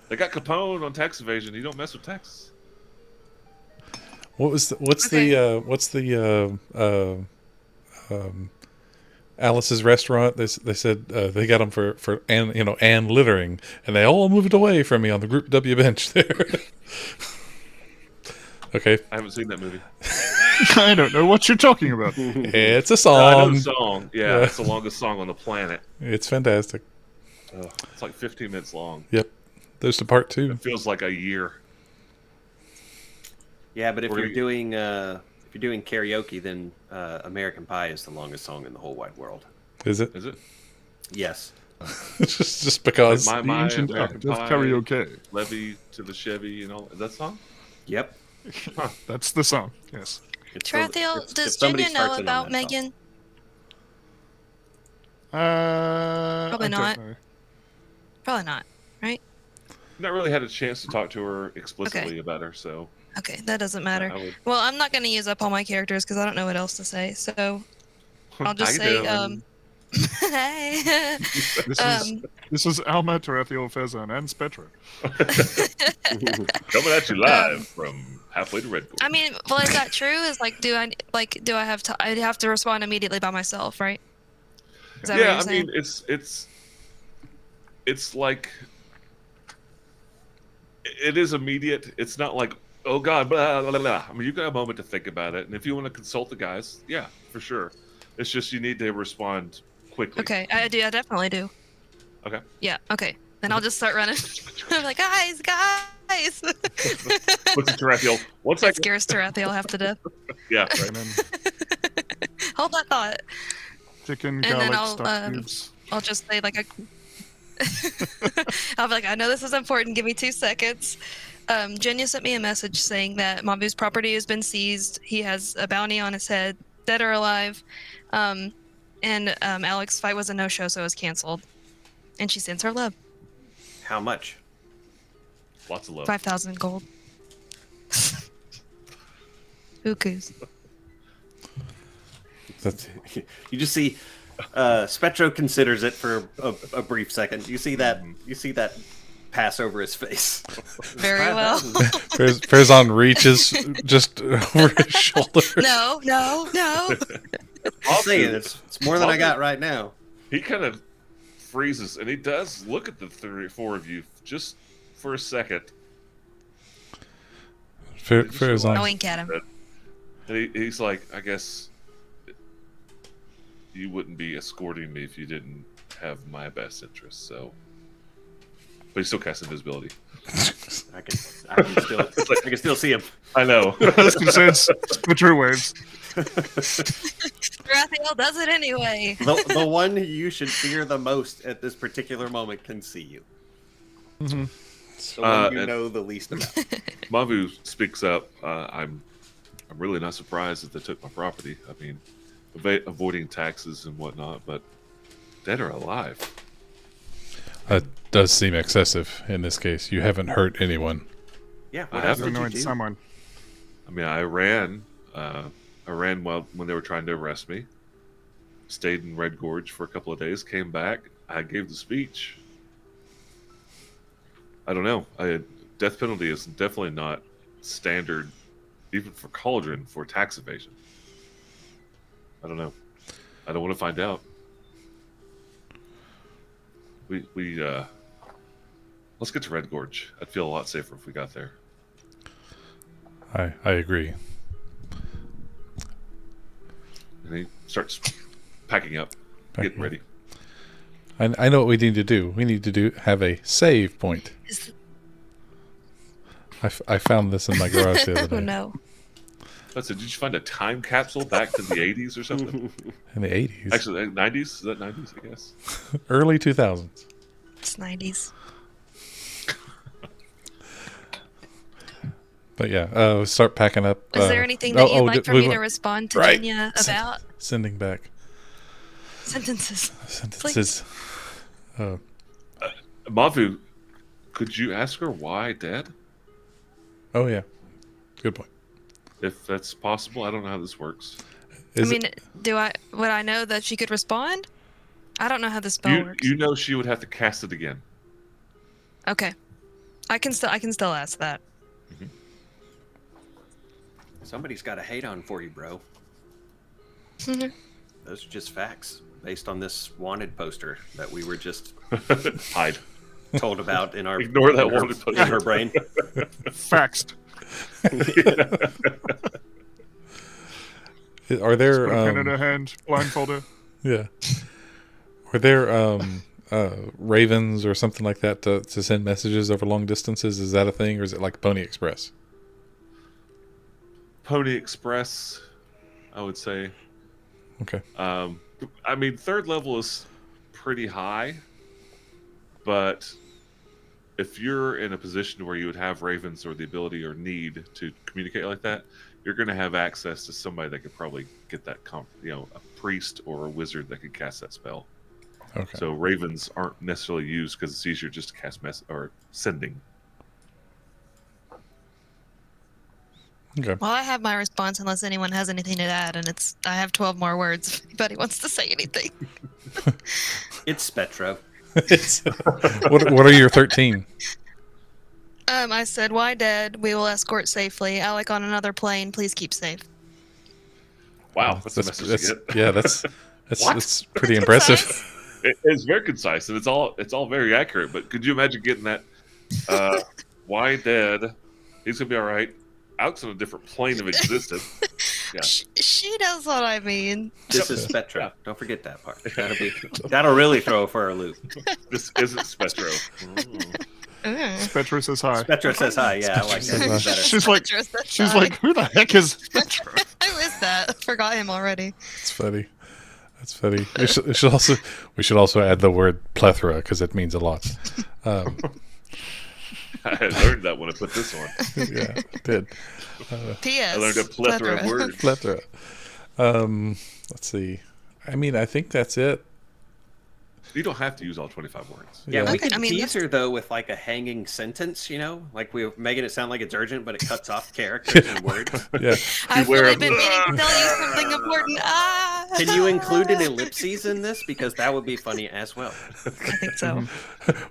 Capone on tax evasion. You don't mess with tax. What's Alice's restaurant? They said they got him for Ann littering, and they all moved away from me on the Group W bench there. Okay, I haven't seen that movie. I don't know what you're talking about. it's a I know song. the song. Yeah, Yeah. it's the longest song on the planet. It's fantastic. It's like 15 minutes long. Yep. There's the part 2. It feels like a year. Yeah, but if We're you're doing karaoke, then American Pie is the longest song in the whole wide world. Is it? Is it? Yes. just because. My The ancient American art of Pie, karaoke. Levy to the Chevy and all that song. Yep. That's the song. Yes. It's Trathiel, if does somebody Jinya know starts in on about that song. Megan? Probably not. Probably not. Not really had a chance to talk to her explicitly about her, so Okay, that doesn't matter. I would. Well, I'm not going to use up all my characters because I don't know what else to say. So I'll just How you say, doing? hey. This is Alma, Tarathiel, Fezan, and Spetra. Coming at you live from halfway to Red Gorge. I mean, well, is that true? Is do I have to? I have to respond immediately by myself, right? Is that what Yeah, you're I saying? mean it's like it is immediate. It's not like, oh God, blah, blah, blah. I mean, you've got a moment to think about it. And if you want to consult the guys, yeah, for sure. It's just you need to respond quickly. Okay, I do. I definitely do. Okay. Yeah. Okay. Then I'll just start running. I'm like, guys. What's the Tarathiel? One It second. scares Tarathiel half to death. Yeah, And right. then Hold that thought. chicken, And then garlic, I'll, stock cubes. I'll just say like I'll be like, I know this is important. Give me 2 seconds. Jenya sent me a message saying that Mabu's property has been seized. He has a bounty on his head, dead or alive. And Alex's fight was a no-show, so it was canceled. And she sends her love. How much? Lots of love. 5,000 gold. Uku's. You just see Spectro considers it for a brief second. You see that pass over his face. Very well. Farazan reaches just over his shoulder. No. I'm saying it's more than I got right now. He kind of freezes, and he does look at the 4 of you just for a second. I Farazan. wink at him. And he's like, I guess you wouldn't be escorting me if you didn't have my best interests, so... But he still casts invisibility. I can still see him. I know. Sense the true waves. Raphael does it anyway. The one you should fear the most at this particular moment can see you. Mm-hmm. The one you and- know the least about. Mavu speaks up. I'm really not surprised that they took my property. I mean, avoiding taxes and whatnot, but dead or alive. That does seem excessive in this case. You haven't hurt anyone. Yeah, I what have else did you Annoyed do? someone. I mean, I ran when they were trying to arrest me. Stayed in Red Gorge for a couple of days. Came back. I gave the speech. I don't know. Death penalty is definitely not standard, even for Cauldron, for tax evasion. I don't know. I don't want to find out. We let's get to Red Gorge. I'd feel a lot safer if we got there. I agree. And he starts packing up, getting ready. I know what we need to do. We need to have a save point. I found this in my garage the other Oh day. no. I said, did you find a time capsule back to the 80s or something? In the 80s. Actually, 90s? Is that 90s, I guess? Early 2000s. It's 90s. But yeah, start packing up. Is there anything that you'd like for me to respond to Right. Jenya about? Sending back Sentences. sentences. Mavu, could you ask her why dead? Oh yeah, good point. If that's possible, I don't know how this works. Is I mean, it, would I know that she could respond? I don't know how the spell works. You know she would have to cast it again. Okay. I can still ask that. Somebody's got a hate on for you, bro. Mhm. Those are just facts based on this wanted poster that we were just Hide. told about in our Ignore that in her- wanted poster. in her brain. Faxed. are there Put a pen in her hand, blindfold her. yeah? Are there ravens or something like that to send messages over long distances? Is that a thing, or is it like Pony Express? Pony Express, I would say. Okay. I mean, 3rd level is pretty high, but if you're in a position where you would have ravens or the ability or need to communicate like that, you're going to have access to somebody that could probably get that, a priest or a wizard that could cast that spell. Okay. So ravens aren't necessarily used because it's easier just to cast or sending. Okay. Well, I have my response unless anyone has anything to add, and I have 12 more words if anybody wants to say anything. It's Spectro. What are your 13? I said, why dead? We will escort safely. Alec on another plane. Please keep safe. Wow, that's a message to get. Yeah, that's What? pretty That's impressive. concise. It's very concise and it's all very accurate. But could you imagine getting that Why dead? He's gonna be all right. Alex on a different plane of existence. Yeah. She knows what I mean. This is Spectro. Don't forget that part. That'll really throw her for a loop. This isn't Spectro. Spectro says hi. Spectro says hi. Yeah, I like that. It's better. She's like, who the heck is Spectro? Who is that? Forgot him already. It's funny. That's funny. We should also add the word plethora because it means a lot. I had learned that when I put this on. Yeah, it did. P.S. I learned a plethora of words. Plethora. Let's see. I mean, I think that's it. You don't have to use all 25 words. Yeah, Yeah. we could I mean, tease her though with like a hanging sentence, like we're making it sound like it's urgent, but it cuts off characters and words. Yeah. I've Beware really of- been meaning to tell you something important. Can you include an ellipses in this? Because that would be funny as well. I think so.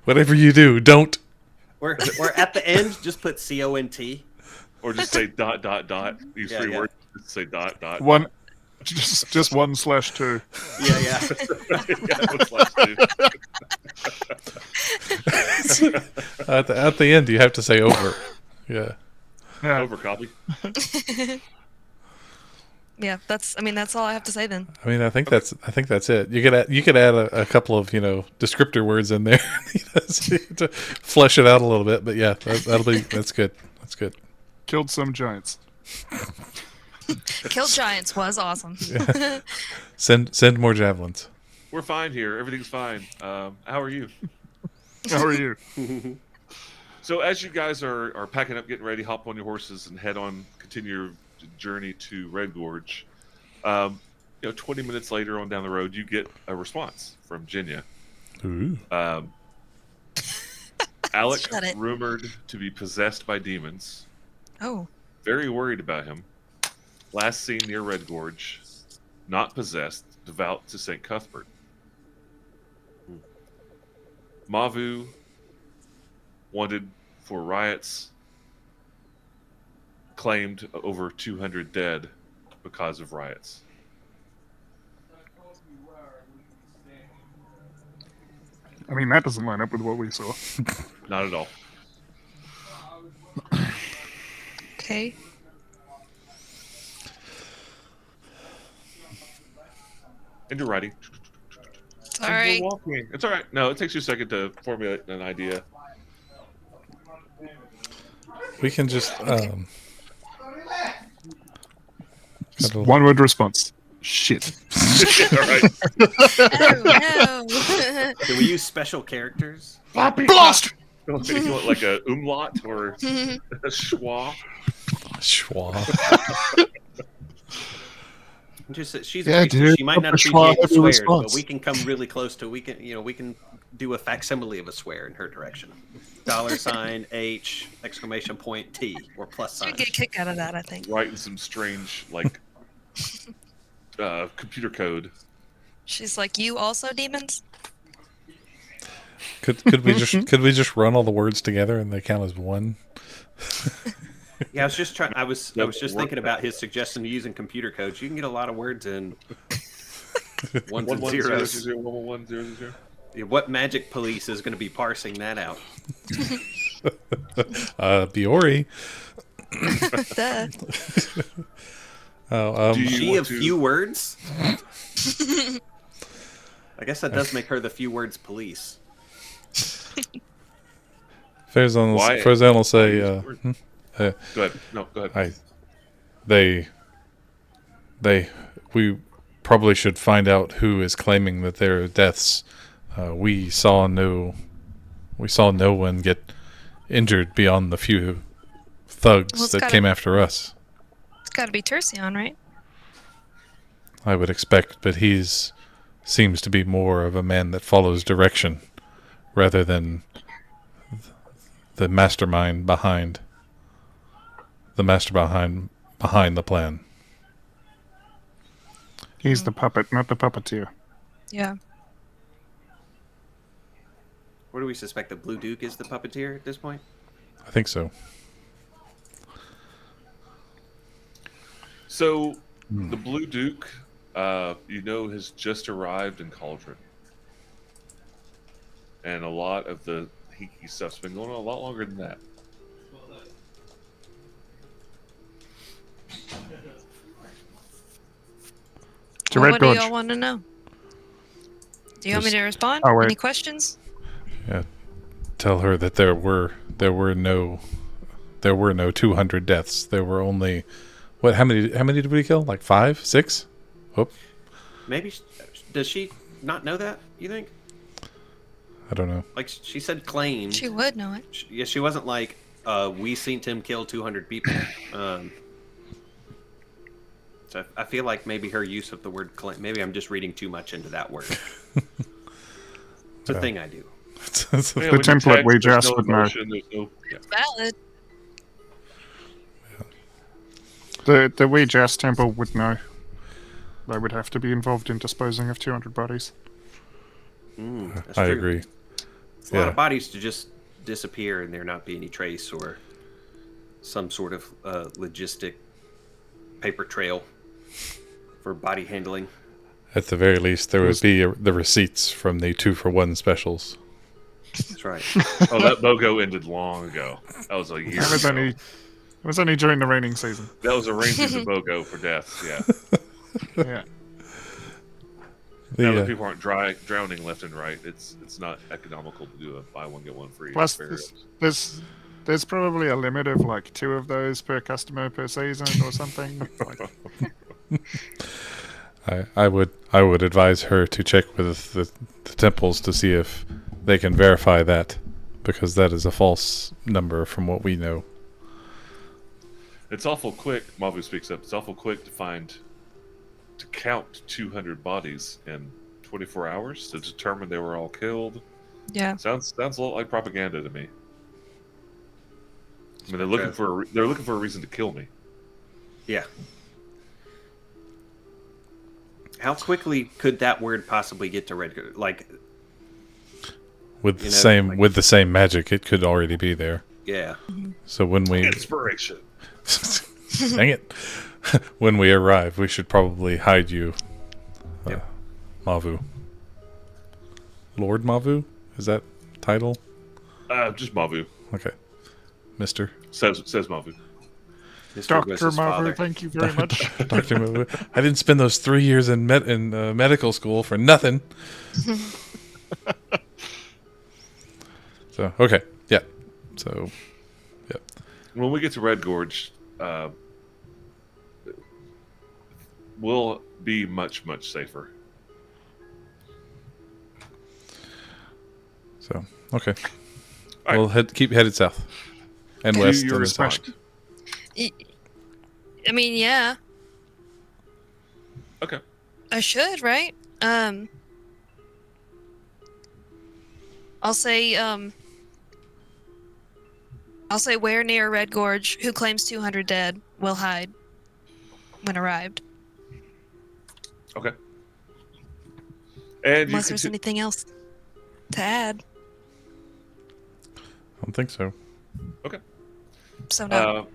Whatever you do, don't. Or at the end, just put CONT. Or just say ... These Yeah, three yeah. words. Just say ... One, just 1/2. Yeah, yeah. Yeah, what's left, dude? At the end, you have to say over. Yeah. Yeah. Over copy. Yeah, that's all I have to say then. I mean, I think that's it. You could add a couple of descriptor words in there to flesh it out a little bit. But yeah, that's good. That's good. Killed some giants. Kill Giants was awesome. Send more javelins. We're fine here. Everything's fine. How are you? How are you? So as you guys are packing up, getting ready, hop on your horses and head on, continue your journey to Red Gorge. 20 minutes later on down the road, you get a response from Jinya. Ooh. Alec, Shut it. rumored to be possessed by demons. Oh, Very worried about him. Last seen near Red Gorge. Not possessed. Devout to St. Cuthbert. Mavu wanted for riots. Claimed over 200 dead because of riots. I mean, that doesn't line up with what we saw. Not at all. okay. And you're writing. Sorry. You're walking. It's all right. No, it takes you a second to formulate an idea. We can just Just one word response. Shit. All right. Oh no. Can we use special characters? Blast! You want like a umlaut or a schwa? schwa. Just she's Yeah, a priestess. dude. She might not Schwa appreciate the every swears, but response. we can come really close to. We can do a facsimile of a swear in her direction. $H T or plus sign. She'd get a kick out of that, I think. Writing some strange computer code. She's like, you also demons? Could we just run all the words together and they count as one? Yeah, I was just trying. I was just work thinking about his suggestion of using computer codes. You can get a lot of words in ones and 1100 zeros. 11100. Yeah, what magic police is going to be parsing that out? Biori. Duh. Oh, Do you She want of to- few words. I guess that does make her the few words police. Farazan Why- will say, Go ahead. No, go ahead. we probably should find out who is claiming that there are deaths. We saw no one get injured beyond the few thugs Well, it's that gotta- came after us. It's got to be Tercion, right? I would expect, but seems to be more of a man that follows direction rather than the mastermind behind the plan. He's the puppet, not the puppeteer. Yeah. What do we suspect? The Blue Duke is the puppeteer at this point? I think so. So, the Blue Duke, has just arrived in Cauldron. And a lot of the Hiki stuff's been going on a lot longer than that. To Well, Red what do Gorge. y'all want to know? Do you want me to respond? Oh, wait. Any questions? Yeah. Tell her that there were no 200 deaths. There were only how many did we kill? Like 5, 6? Oh, Maybe does she not know that? You think? I don't know. Like she said, claimed. She would know it. Yeah, she wasn't like we seen him kill 200 people. So I feel like maybe her use of the word claim. Maybe I'm just reading too much into that word. It's a thing I do. Yeah, The when you template text, we there's just no would know. emotion, there's no- yeah. Valid. The We Just temple would know. They would have to be involved in disposing of 200 bodies. That's I true. agree. It's a lot Yeah. of bodies to just disappear and there not be any trace or some sort of logistic paper trail for body handling. At the very least, there would be the receipts from the 2-for-1 specials. That's right. Oh, that BOGO ended long ago. That was a year It ago. was only during the raining season. That was a ranking to BOGO for deaths, yeah. Yeah. Now The, that people aren't drowning left and right, it's not economical to do a buy one get one free. Plus, experience. there's probably a limit of like 2 of those per customer per season or something. Like, I would advise her to check with the temples to see if they can verify that, because that is a false number from what we know. It's awful quick. Mavu speaks up. It's awful quick to count 200 bodies in 24 hours to determine they were all killed. Yeah. Sounds a lot like propaganda to me. I mean, they're looking for a reason to kill me. Yeah. How quickly could that word possibly get to Red? Like, With You the know, same like- with the same magic, it could already be there. yeah. So when we Inspiration. dang it, when we arrive, we should probably hide you, Yep. Mavu. Lord Mavu, is that title? Just Mavu. Okay, Mister Says Mavu. Mr. was Dr. his father. Marver, thank you very much. Doctor Mavu. I didn't spend those 3 years in medical school for nothing. So okay, yeah. So yeah. When we get to Red Gorge, we'll be much safer. So okay, All right. we'll keep headed south and Do west. your and respect. I mean, yeah. Okay. I should, right? I'll say where near Red Gorge, who claims 200 dead, will hide when arrived. Okay. And Unless there's anything else to add. I don't think so. Okay. So no.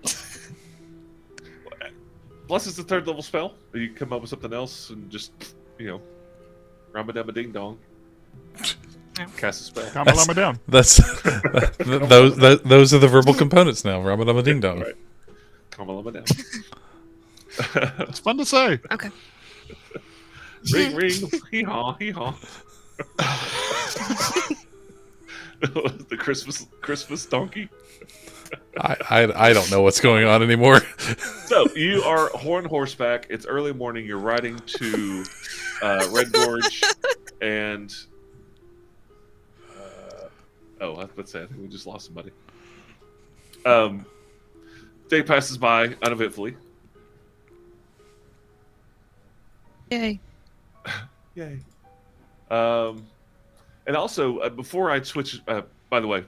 Plus, it's the 3rd level spell. You can come up with something else and just, Ramadama Ding Dong. No. Cast a spell. Kama Lama down. That's those are the verbal components now. Ramadama Ding Dong. Right. Kamalama down. It's fun to say. Okay. Ring, ring, hee haw, hee haw. The Christmas donkey. I don't know what's going on anymore. So you are horseback. It's early morning. You're riding to Red Gorge, and I was about to say, I think we just lost somebody. Day passes by uneventfully. Yay. Yay. And also, before I switch, by the way,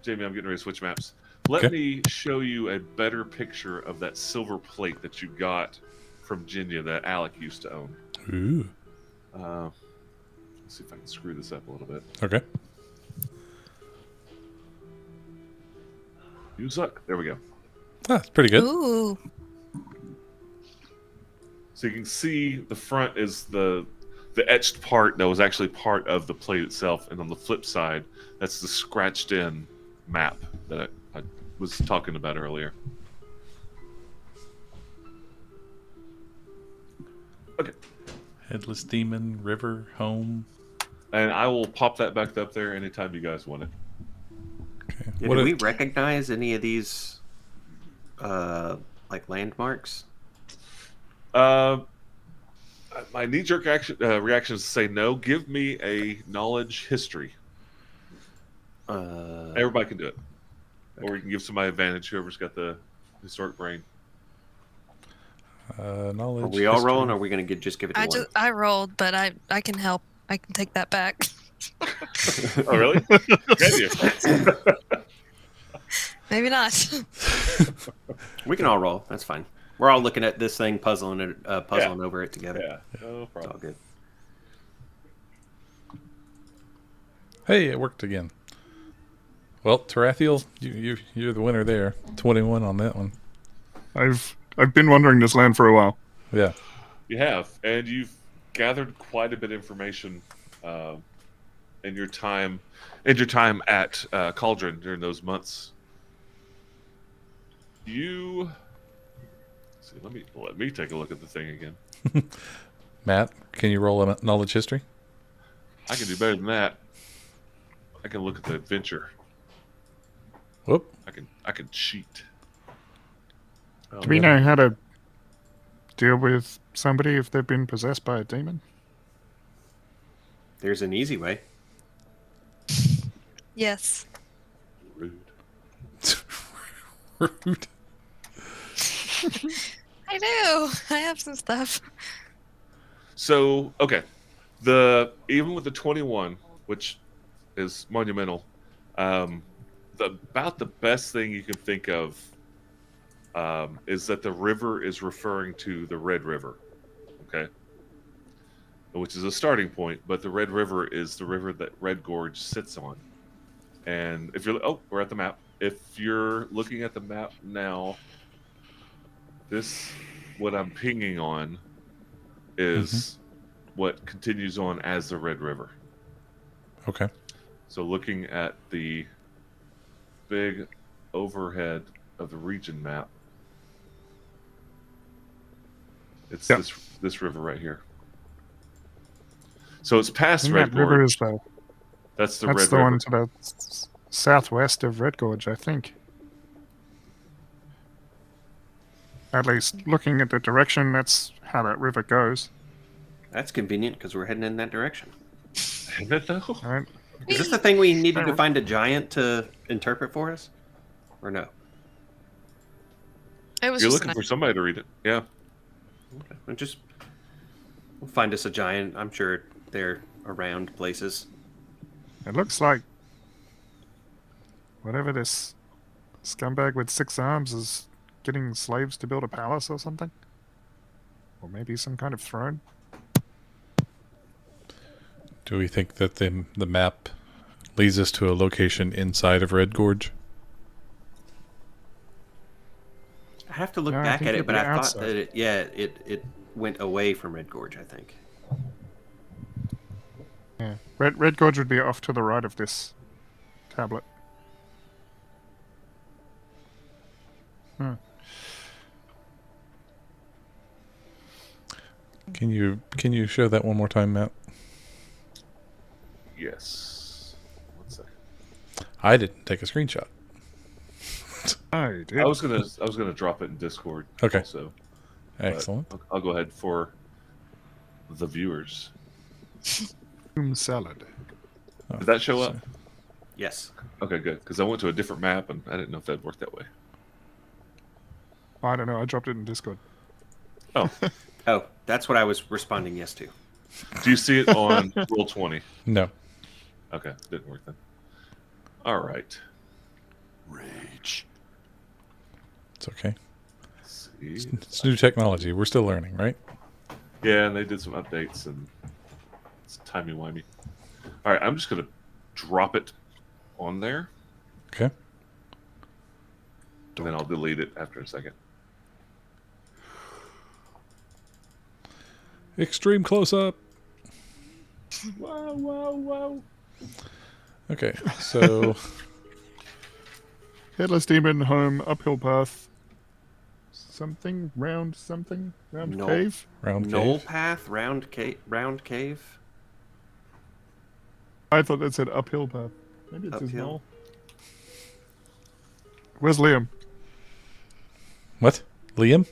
Jamie, I'm getting ready to switch maps. Let Okay. me show you a better picture of that silver plate that you got from Jinya that Alec used to own. Ooh. Let's see if I can screw this up a little bit. Okay. You suck. There we go. Ah, that's pretty good. Ooh. So you can see the front is the etched part that was actually part of the plate itself, and on the flip side, that's the scratched in map that I was talking about earlier. Okay. Headless Demon, River, Home. And I will pop that back up there anytime you guys want it. Okay. Yeah, do we recognize any of these, like landmarks? My knee-jerk reaction is to say no. Give me a knowledge history. Everybody can do it. Or you can give somebody advantage, whoever's got the historic brain. Knowledge. Are we all history. rolling, or are we going to just give it to one? I rolled, but I can help. I can take that back. Oh, really? Can you? Maybe not. We can all roll. That's fine. We're all looking at this thing, puzzling over it together. Yeah, no It's problem. all good. Hey, it worked again. Well, Tarathiel, you're the winner there. 21 on that one. I've been wandering this land for a while. Yeah. You have, and you've gathered quite a bit of information in your time at Cauldron during those months. Let me take a look at the thing again. Matt, can you roll a knowledge history? I can do better than that. I can look at the adventure. Whoop. I can cheat. Do we know how to deal with somebody if they've been possessed by a demon? There's an easy way. Yes. Rude. Rude. I do. I have some stuff. So, okay. Even with the 21, which is monumental, about the best thing you can think of is that the river is referring to the Red River, okay? Which is a starting point, but the Red River is the river that Red Gorge sits on. And if you're... Oh, we're at the map. If you're looking at the map now, what I'm pinging on is what continues on as the Red River. Okay. So looking at the big overhead of the region map, it's this river right here. So it's past And Red that river Gorge. is the That's the that's Red the River. one to the southwest of Red Gorge, I think. At least looking at the direction, that's how that river goes. That's convenient because we're heading in that direction. Isn't it though? All right. Is this the thing we needed to find a giant to interpret for us? Or no? It was You're just looking for somebody to read it. Yeah. Okay. We'll find us a giant. I'm sure they're around places. It looks like whatever this scumbag with 6 arms is getting slaves to build a palace or something. Or maybe some kind of throne. Do we think that the map leads us to a location inside of Red Gorge? I have to look No, I back think at it, it'd but be I thought outside. that it went away from Red Gorge, I think. Yeah. Red Gorge would be off to the right of this tablet. Can you show that one more time, Matt? Yes. 1 second. I didn't take a screenshot. I did. I was gonna drop it in Discord. Okay. Also, Excellent. I'll go ahead for the viewers. Salad. Did that show up? Yes. Okay, good. Because I went to a different map and I didn't know if that worked that way. I don't know. I dropped it in Discord. Oh, Oh, that's what I was responding yes to. do you see it on Roll20? No. Okay, didn't work then. All right. Rage. It's okay. Let's see. It's new technology. We're still learning, right? Yeah, and they did some updates and it's timey-wimey. All right, I'm just going to drop it on there, Okay. and then I'll delete it after a second. Extreme close up. Wow, wow, wow. Okay. So Headless Demon, home, uphill path, something, round No. cave. Round Knoll cave. path, round cave. I thought that said uphill path. Maybe it says Uphill. knoll. Where's Liam? What? Liam?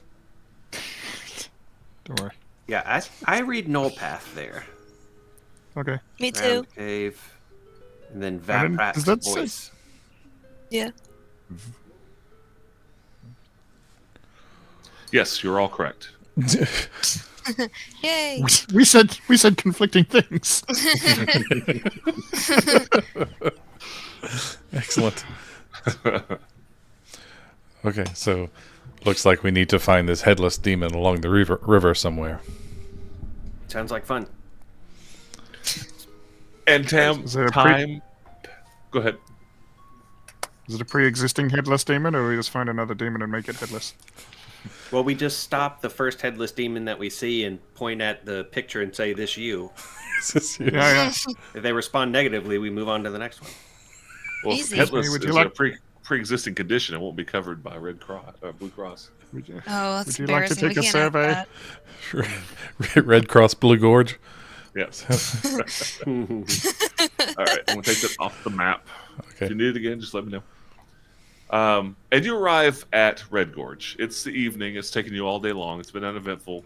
Don't worry. Yeah, I read knoll path there. Okay. Me too. Round cave, and then And then, Vaprat's does that say- voice. Yeah. Yes, you're all correct. Yay. We said conflicting things. Excellent. Okay, so looks like we need to find this headless demon along the river somewhere. Sounds like fun. And Is there a time. Go ahead. Is it a pre-existing headless demon, or we just find another demon and make it headless? Well, we just stop the first headless demon that we see and point at the picture and say, "This you." Is this you? Yeah. If they respond negatively, we move on to the next one. Well, Easy. headless Would you is like- a pre-existing condition. It won't be covered by Red Cross or Blue Cross. Would you, Oh, that's would you like to embarrassing. take We a can't have survey? that. Red Cross Blue Gorge. Yes. All right, I'm gonna take that off the map. If Okay. you need it again, just let me know. And you arrive at Red Gorge. It's the evening. It's taken you all day long. It's been uneventful.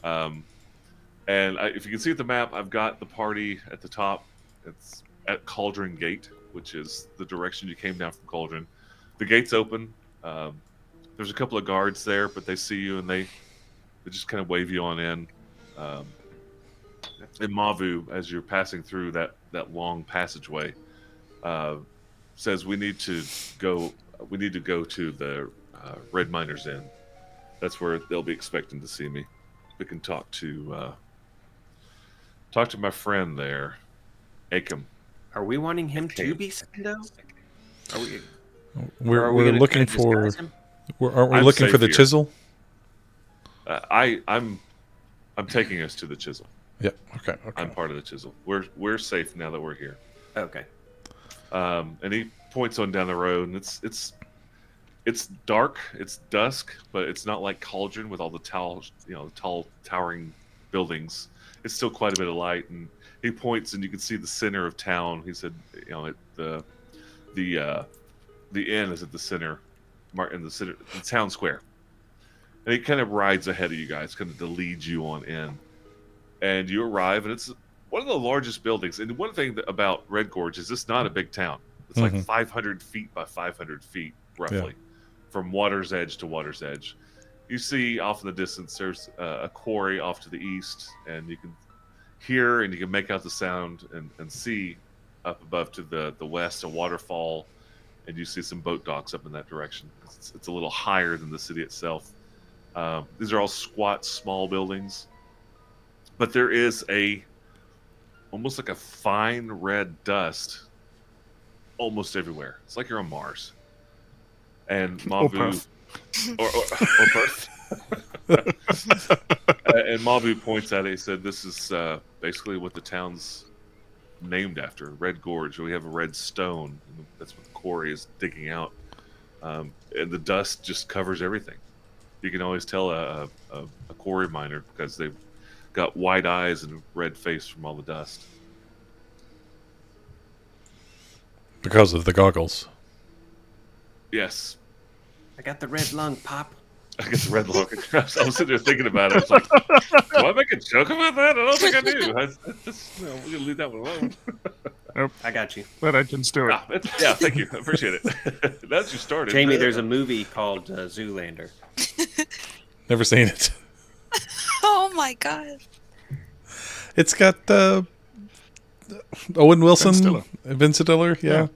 If you can see at the map, I've got the party at the top. It's at Cauldron Gate, which is the direction you came down from Cauldron. The gate's open. There's a couple of guards there, but they see you and they just kind of wave you on in. And Mavu, as you're passing through that long passageway, says we need to go to the Red Miners Inn. That's where they'll be expecting to see me. We can talk to my friend there, Akim. Are we wanting him to be Sando? Are we? We're we gonna looking kinda for. disguise him? Aren't we I'm looking for safe the here. chisel? I'm taking us to the Chisel. Yep. Okay. I'm part of the Chisel. We're safe now that we're here. Okay. And he points on down the road, and it's dark, it's dusk, but it's not like Cauldron with all the tall towering buildings. It's still quite a bit of light, and he points, and you can see the center of town. He said, the inn is at the center, in the center, the town square. And he kind of rides ahead of you guys, kind of to lead you on in. And you arrive, and it's one of the largest buildings. And one thing about Red Gorge is it's not a big town. It's like 500 feet by 500 feet, roughly, from water's edge to water's edge. You see off in the distance, there's a quarry off to the east, and you can hear and you can make out the sound and see up above to the west a waterfall, and you see some boat docks up in that direction. It's a little higher than the city itself. These are all squat, small buildings, but there is almost like a fine red dust almost everywhere. It's like you're on Mars. And Mavu, or Perth. And Mavu points at it. He said, "This is basically what the town's named after, Red Gorge. We have a red stone. That's what the quarry is digging out, and the dust just covers everything. You can always tell a quarry miner because they've got white eyes and a red face from all the dust." Because of the goggles. Yes. I got the red lung, Pop. I get the red look. I was sitting there thinking about it. I was like, do I make a joke about that? I don't think I do. We're going to leave that one alone. I got you. But I can still it. Yeah, thank you. I appreciate it. That's you started. Jamie, there's a movie called Zoolander. Never seen it. Oh my god. It's got Owen Wilson, Ben Stiller. Vince Stiller. Yeah.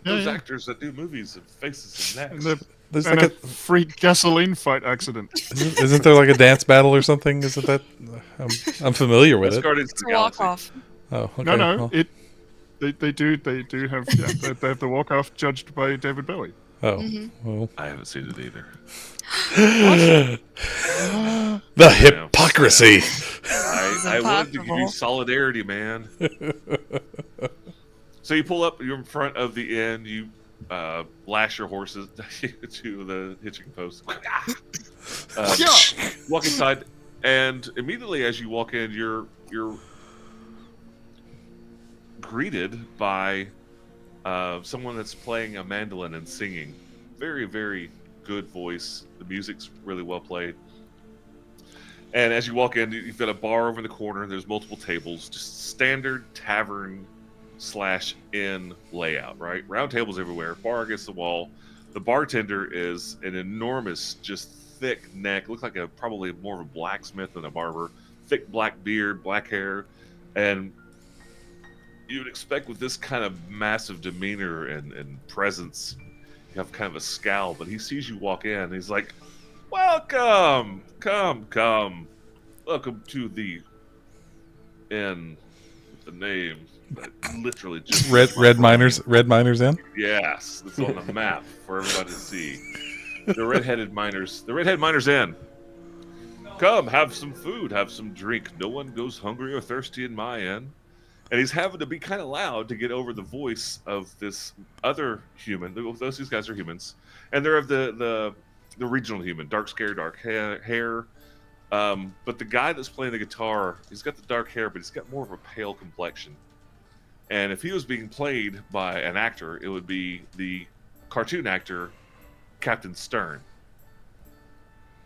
Those Yeah. actors that do movies and faces and And, necks. There's and like a freak gasoline fight accident. isn't there like a dance battle or something? Isn't that? I'm familiar with That's it. Guardians of It's the a walk Galaxy. off. Oh, okay. No, well, they do have they have the walk off judged by David Bowie. oh, well. I haven't seen it either. The hypocrisy. I wanted to give you impossible. solidarity, man. So you pull up, you're in front of the inn, you lash your horses to the hitching post. Walk inside, and immediately as you walk in, you're greeted by someone that's playing a mandolin and singing. Very, very good voice. The music's really well played. And as you walk in, you've got a bar over in the corner. There's multiple tables, just standard tavern/inn layout, right? Round tables everywhere, bar against the wall. The bartender is an enormous, just thick neck. Looks like probably more of a blacksmith than a barber. Thick black beard, black hair, and you would expect with this kind of massive demeanor and presence, you have kind of a scowl. But he sees you walk in, and he's like, "Welcome, come, welcome to the inn with the name." Literally just Red Miners Inn. Yes, it's on the map for everybody to see. The Red-Headed Miners Inn. Come, have some food, have some drink. No one goes hungry or thirsty in my inn. And he's having to be kind of loud to get over the voice of this other human. These guys are humans, and they're of the regional human, dark hair. But the guy that's playing the guitar, he's got the dark hair, but he's got more of a pale complexion. And if he was being played by an actor, it would be the cartoon actor, Captain Stern.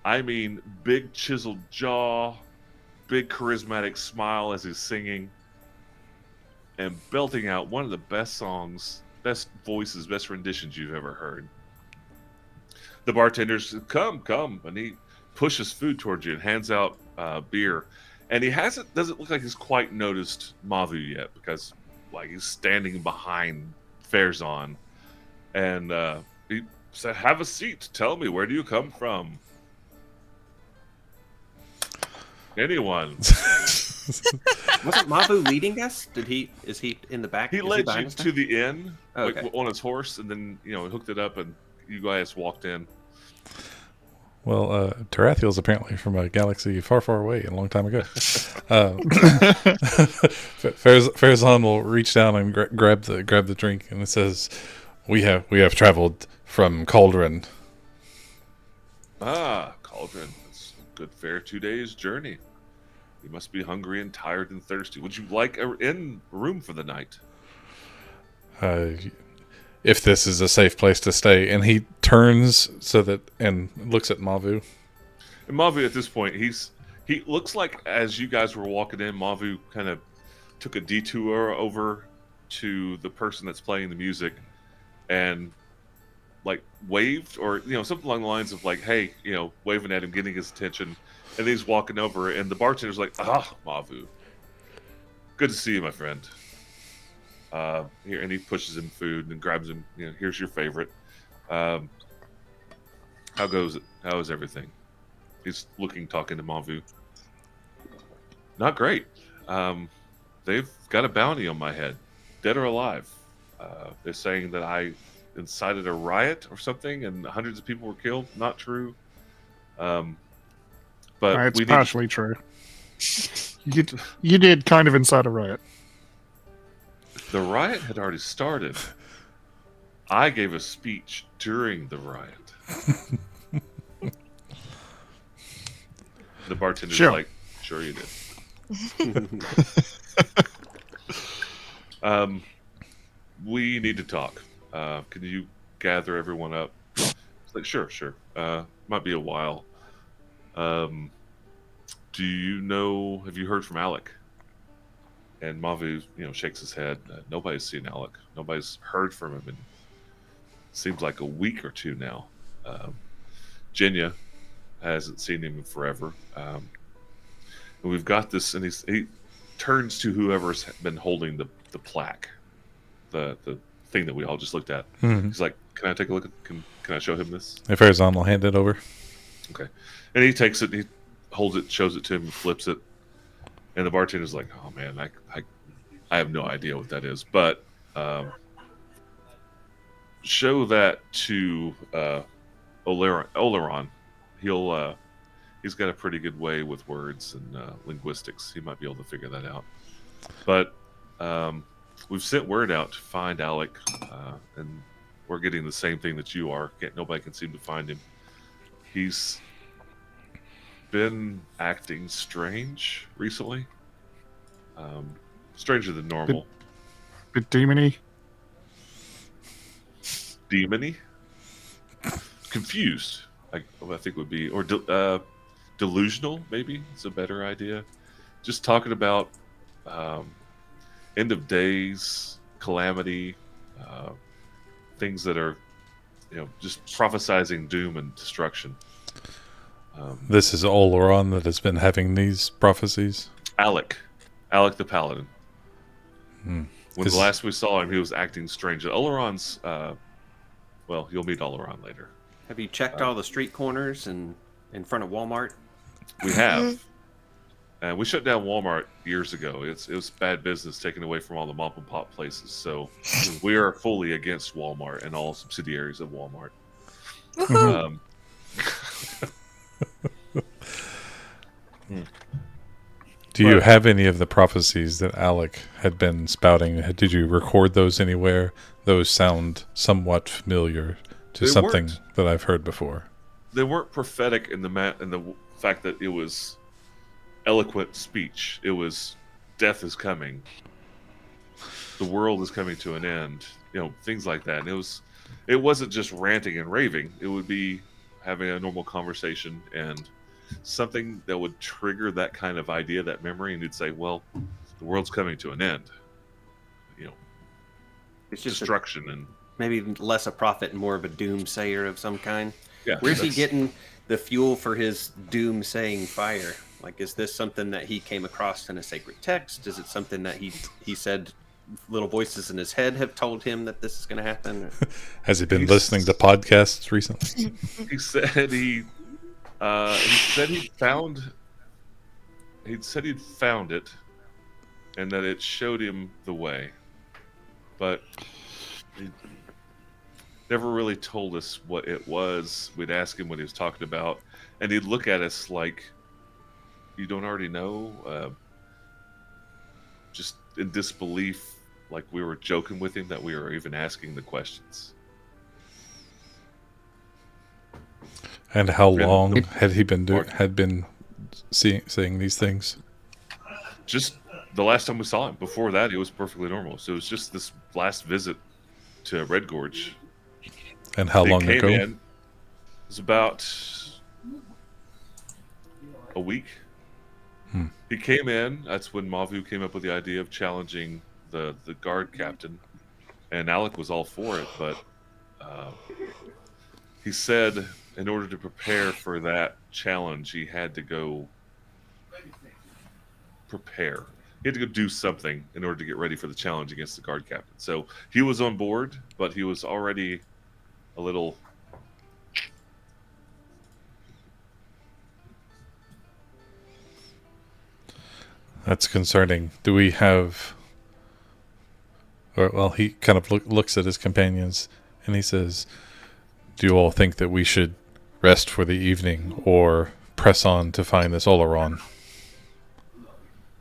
I mean, big chiseled jaw, big charismatic smile as he's singing, and belting out one of the best songs, best voices, best renditions you've ever heard. The bartender says, come, and he pushes food towards you and hands out beer. And he doesn't look like he's quite noticed Mavu yet, because he's standing behind Farazan. And he said, "Have a seat. Tell me, where do you come from?" Anyone? Wasn't Mavu leading us? Is he in the back? He led you to the inn, okay. on his horse, and then he hooked it up, and you guys walked in. Well, Tarathiel is apparently from a galaxy far, far away, a long time ago. Farazan will reach down and grab the drink, and it says, "We have traveled from Cauldron." Ah, Cauldron. That's a good fair 2 days journey. You must be hungry and tired and thirsty. Would you like an inn room for the night? If this is a safe place to stay. And he turns and looks at Mavu. And Mavu, at this point, he looks like, as you guys were walking in, Mavu kind of took a detour over to the person that's playing the music and waved, or something along the lines of hey, waving at him, getting his attention. And he's walking over, and the bartender's like, "Ah, Mavu, good to see you, my friend. Here," and he pushes him food and grabs him. Here's your favorite. How goes it? How is everything? He's talking to Mavu. Not great. They've got a bounty on my head, dead or alive. They're saying that I incited a riot or something, and hundreds of people were killed. Not true. But it's partially true. You did kind of incite a riot. The riot had already started. I gave a speech during the riot. The bartender's Sure. "Sure you did." We need to talk. Can you gather everyone up? It's sure. Might be a while. Do you know? Have you heard from Alec? And Mavu, shakes his head. Nobody's seen Alec. Nobody's heard from him in seems like a week or two now. Jenya hasn't seen him in forever. And we've got this, and he turns to whoever's been holding the plaque, the thing that we all just looked at. Mm-hmm. He's like, "Can I take a look at? Can I show him this?" If Farazan will hand it over. Okay. And he takes it, he holds it, shows it to him, flips it. And the bartender's like, "Oh man, I have no idea what that is." But show that to Oleron. He's got a pretty good way with words and linguistics. He might be able to figure that out. But we've sent word out to find Alec, and we're getting the same thing that you are. Nobody can seem to find him. He's been acting strange recently. Stranger than normal. Bit demony. Demony. Confused. I think would be, or delusional. Maybe it's a better idea. Just talking about end of days, calamity, things that are, just prophesizing doom and destruction. This is Oleron that has been having these prophecies. Alec the Paladin. When the 'Cause- last we saw him, he was acting strange. Oleron's, well, you'll meet Oleron later. Have you checked all the street corners and in front of Walmart? We have. And we shut down Walmart years ago. It was bad business taken away from all the mom and pop places. So we are fully against Walmart and all subsidiaries of Walmart. Woohoo! Do you have any of the prophecies that Alec had been spouting? Did you record those anywhere? Those sound somewhat familiar to They something weren't. that I've heard before. They weren't prophetic in the fact that it was eloquent speech. It was death is coming. The world is coming to an end. Things like that. And it wasn't just ranting and raving. It would be having a normal conversation and something that would trigger that kind of idea, that memory, and you'd say, well, the world's coming to an end. It's just Destruction and maybe less a prophet and more of a doomsayer of some kind. yeah. Where's he that's- getting the fuel for his doom-saying fire? Like, is this something that he came across in a sacred text? Is it something that he said little voices in his head have told him that this is going to happen? Has he been He's- listening to podcasts recently? He said he said he'd found it and that it showed him the way, but he never really told us what it was. We'd ask him what he was talking about, and he'd look at us like, you don't already know, just in disbelief, like we were joking with him that we were even asking the questions. And how Yeah. long had he been saying these things? Just the last time we saw him. Before that, he was perfectly normal. So it was just this last visit to Red Gorge. And how He long came ago? in. It was about a week. He came in. That's when Mavu came up with the idea of challenging the guard captain, and Alec was all for it. But he said, in order to prepare for that challenge, he had to go prepare. He had to go do something in order to get ready for the challenge against the guard captain. So he was on board, but he was already a little. That's concerning. Do we have... Well, he kind of looks at his companions and he says, do you all think that we should rest for the evening or press on to find this Oleron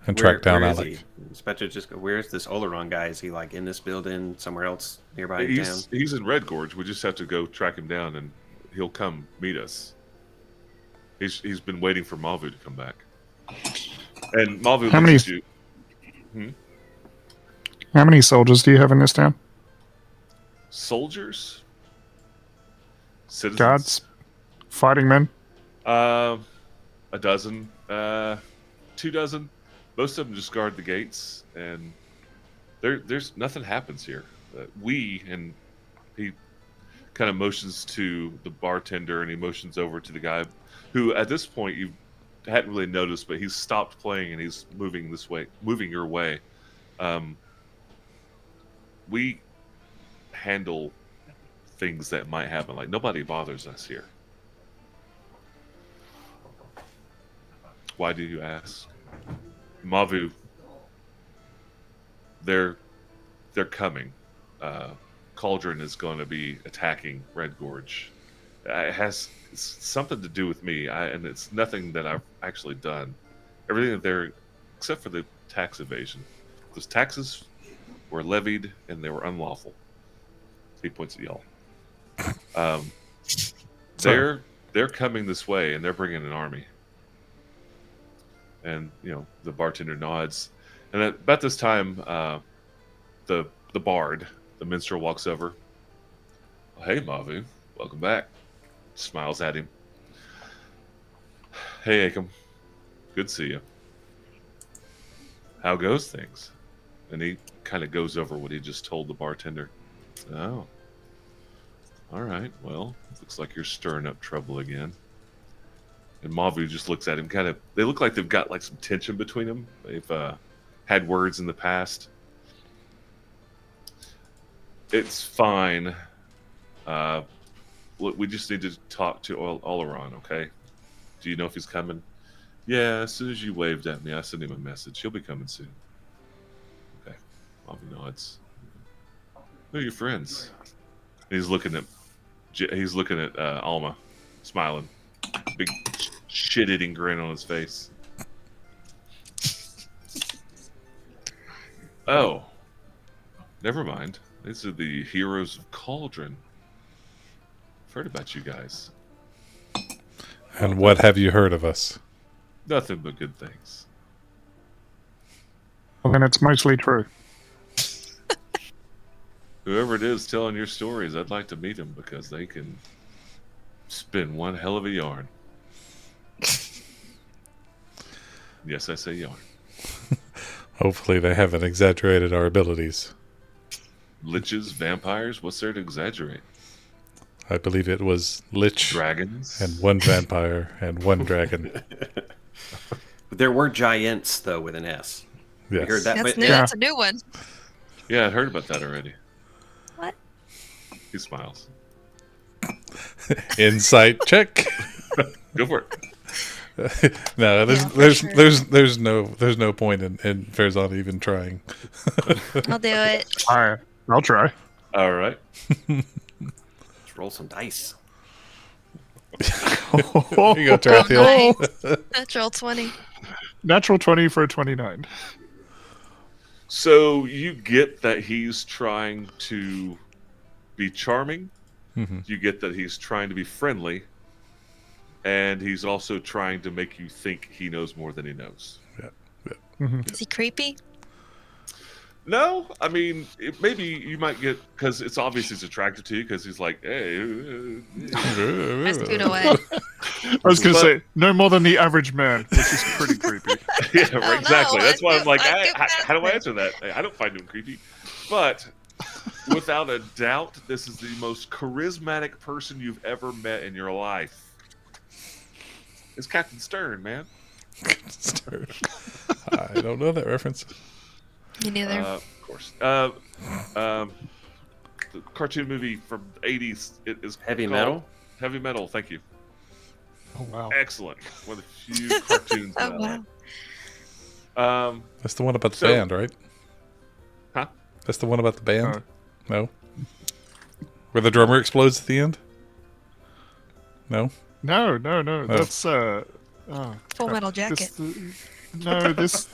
and track down where is Alec? he? Spectre just go, where's this Oleron guy? Is he like in this building, somewhere else nearby in town? He's in Red Gorge. We just have to go track him down, and he'll come meet us. He's been waiting for Mavu to come back, and Mavu How looks many- at you. How many soldiers do you have in this town? Soldiers, citizens, Guards? Fighting men? a dozen, 2 dozen. Most of them just guard the gates, and there's nothing happens here. And he kind of motions to the bartender, and he motions over to the guy who, at this point, you hadn't really noticed, but he's stopped playing and he's moving your way. We handle things that might happen. Like, nobody bothers us here. Why do you ask? Mavu, they're coming. Cauldron is going to be attacking Red Gorge. It has something to do with me, and it's nothing that I've actually done. Everything that they're, except for the tax evasion. Those taxes were levied and they were unlawful. He points at y'all. They're coming this way and they're bringing an army. And the bartender nods. And at about this time, the bard, the minstrel, walks over. Hey, Mavu, welcome back. Smiles at him. Hey, Akam, good to see you. How goes things? And he kind of goes over what he just told the bartender. Oh, all right. Well, looks like you're stirring up trouble again. And Mavu just looks at him. They look like they've got like some tension between them. They've had words in the past. It's fine. Look, we just need to talk to Oleron, okay? Do you know if he's coming? Yeah, as soon as you waved at me, I sent him a message. He'll be coming soon. Okay. Mavu nods. Who are your friends? And he's looking at Alma, smiling. Big shit-eating grin on his face. Oh. Never mind. These are the heroes of Cauldron. I've heard about you guys. And what have you heard of us? Nothing but good things. Well, then it's mostly true. Whoever it is telling your stories, I'd like to meet them because they can spin one hell of a yarn. Yes, I say yarn. Hopefully they haven't exaggerated our abilities. Liches, vampires, what's there to exaggerate? I believe it was Lich Dragons? and one vampire and one dragon. There were giants, though, with an S. Yes. You heard that? That's new. Yeah. That's a new one. Yeah, I heard about that already. What? He smiles. Insight check. Go for it. No, Yeah, for there's no point in Farazan even trying. I'll do it. I'll try. All right. Let's roll some dice. Here you go, Tarathiel. Nice. Natural 20. Natural 20 for a 29. So you get that he's trying to be charming. Mhm. You get that he's trying to be friendly. And he's also trying to make you think he knows more than he knows. Is he creepy? No, I mean, maybe you might get, because it's obvious he's attracted to you, because he's like, hey. I scoot away. I was going to say, no more than the average man, which is pretty creepy. Yeah, Oh, right, exactly. no, That's why I'm like, I do how do I better. answer that? I don't find him creepy. But without a doubt, this is the most charismatic person you've ever met in your life. It's Captain Stern, man. I don't know that reference. Me neither. Of course. The cartoon movie from the 80s is Heavy called Metal? Heavy Metal, thank you. Oh, wow. Excellent. One of the few cartoons that Oh, I wow. like. That's the one about the So- band, right? Huh? That's the one about the band? Uh, No? Where the drummer explodes at the end? No? No. That's Full crap. Metal Jacket. This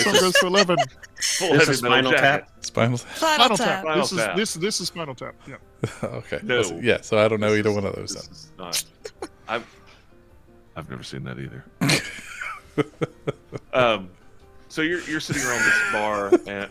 song goes to 11. Full This Heavy is Metal Spinal Jacket. Tap. Spinal Final Tap. Spinal This Tap. is this is Spinal Tap. Yeah. Okay. No. Yeah, so I don't know either one of those. This Then. is not. I've never seen that either. So you're sitting around this bar and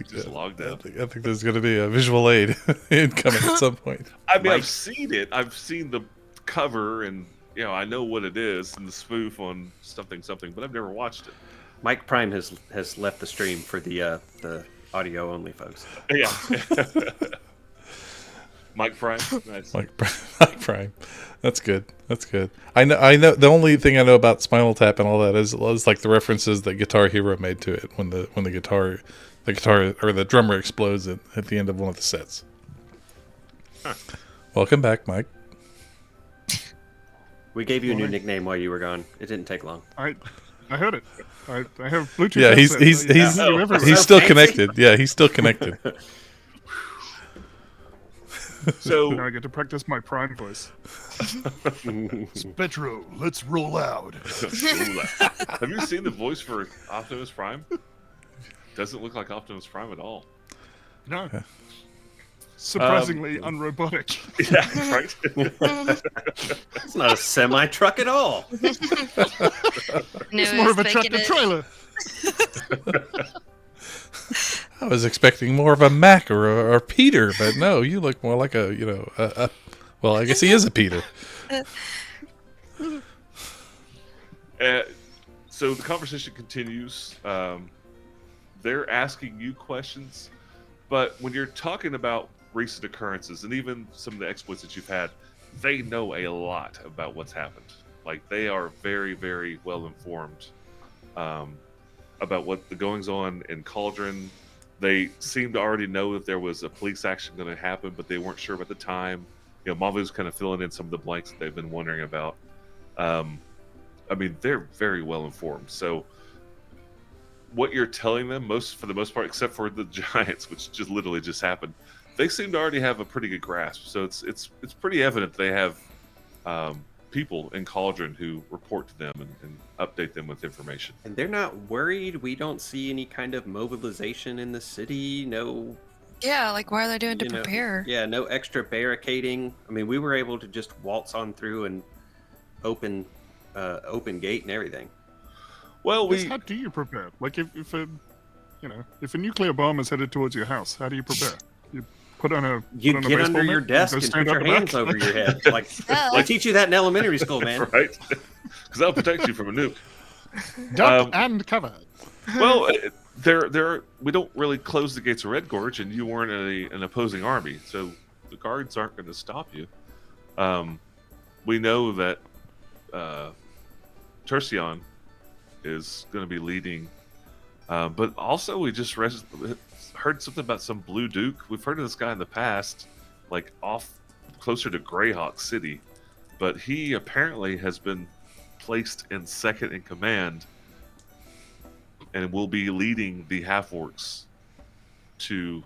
just logged I out. think there's going to be a visual aid incoming at some point. I mean, Mike- I've seen it. I've seen the cover, and I know what it is, and the spoof on something, but I've never watched it. Mike Prime has left the stream for the audio only folks. Yeah. Mike Prime. Nice. Mike Prime. That's good. I know. The only thing I know about Spinal Tap and all that is like the references that Guitar Hero made to it when the guitar or the drummer explodes at the end of one of the sets. Huh. Welcome back, Mike. We gave you a new nickname while you were gone. It didn't take long. I heard it. I have Bluetooth. Yeah, he's headset. he's I see you everywhere. he's still connected. Yeah, he's still connected. So Now I get to practice my Prime voice. Spectro, let's roll out. have you seen the voice for Optimus Prime? Doesn't look like Optimus Prime at all. No. surprisingly unrobotic. Yeah, right. It's not a semi truck at all. No, It's more of a tractor trailer. I was expecting more of a Mac or Peter, but no, you look more like a well, I guess he is a Peter. So the conversation continues. They're asking you questions, but when you're talking about recent occurrences and even some of the exploits that you've had, they know a lot about what's happened. Like, they are very, very well informed about what the goings on in Cauldron. They seem to already know that there was a police action going to happen, but they weren't sure about the time. You know, Mavu's kind of filling in some of the blanks that they've been wondering about. I mean, they're very well informed. So what you're telling them, for the most part, except for the Giants, which just literally just happened, they seem to already have a pretty good grasp. So it's pretty evident they have people in Cauldron who report to them and update them with information. And they're not worried. We don't see any kind of mobilization in the city. No. Yeah, like what are they doing to you know, prepare? Yeah, no extra barricading. I mean, we were able to just waltz on through and open gate and everything. Well, How do you prepare? Like, if a nuclear bomb is headed towards your house, how do you prepare? You put on a You put on a get baseball under your mitt desk go and stand put out your the hands back? over your head. Like Yeah. they teach you that in elementary school, man. right? Because that'll protect you from a nuke. Duck and cover. Well, we don't really close the gates of Red Gorge, and you weren't an opposing army, so the guards aren't going to stop you. We know that Tercion is going to be leading, but also we just heard something about some Blue Duke. We've heard of this guy in the past, like off closer to Greyhawk City, but he apparently has been placed in second in command and will be leading the half-orcs to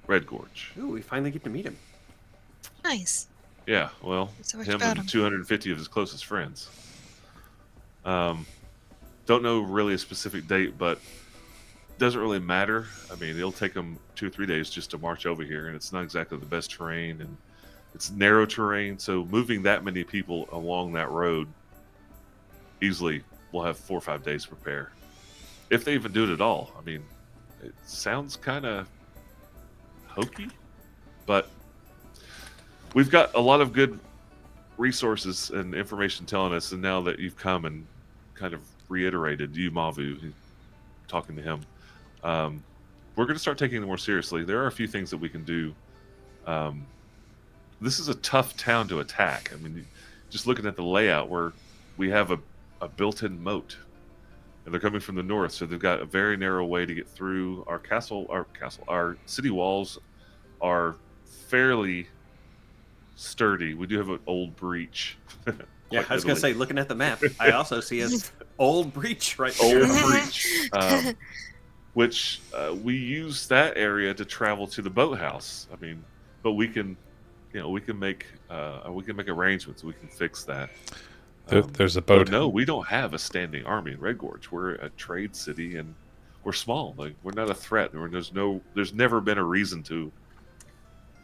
Red Gorge. Ooh, we finally get to meet him. Nice. Yeah, well, So much him about and him. 250 of his closest friends. Don't know really a specific date, but doesn't really matter. I mean, it'll take them 2 or 3 days just to march over here, and it's not exactly the best terrain, and it's narrow terrain, so moving that many people along that road easily will have 4 or 5 days to prepare. If they even do it at all. I mean, it sounds kind of hokey, but we've got a lot of good resources and information telling us, and now that you've come and kind of reiterated, you, Mavu, talking to him, we're going to start taking it more seriously. There are a few things that we can do. This is a tough town to attack. I mean, just looking at the layout, where we have a built-in moat, and they're coming from the north, so they've got a very narrow way to get through. Our city walls are fairly sturdy. We do have an old breach. Yeah, I was going to say, looking at the map, I also see an old breach right Old there. breach, which we use that area to travel to the boathouse. I mean, but we can make arrangements. We can fix that. There's a boat. But no, we don't have a standing army in Red Gorge. We're a trade city, and we're small. Like, we're not a threat. There's never been a reason to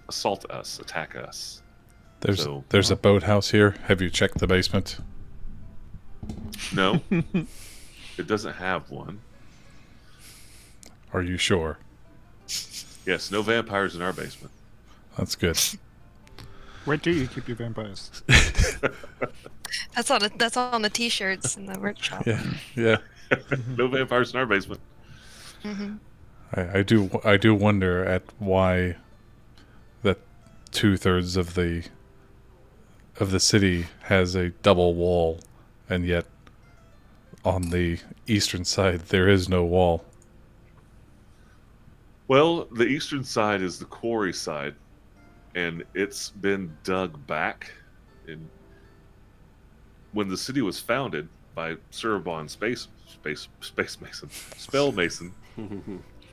assault us, attack us. There's a boathouse here. Have you checked the basement? No, it doesn't have one. Are you sure? Yes, no vampires in our basement. That's good. Where do you keep your vampires? That's on the t-shirts in the workshop. Yeah. No vampires in our basement. Mm-hmm. I do wonder at why that 2/3 of the city has a double wall, and yet on the eastern side there is no wall. Well, the eastern side is the quarry side, and it's been dug back. And when the city was founded by Cerebon Space Mason, Spell Mason,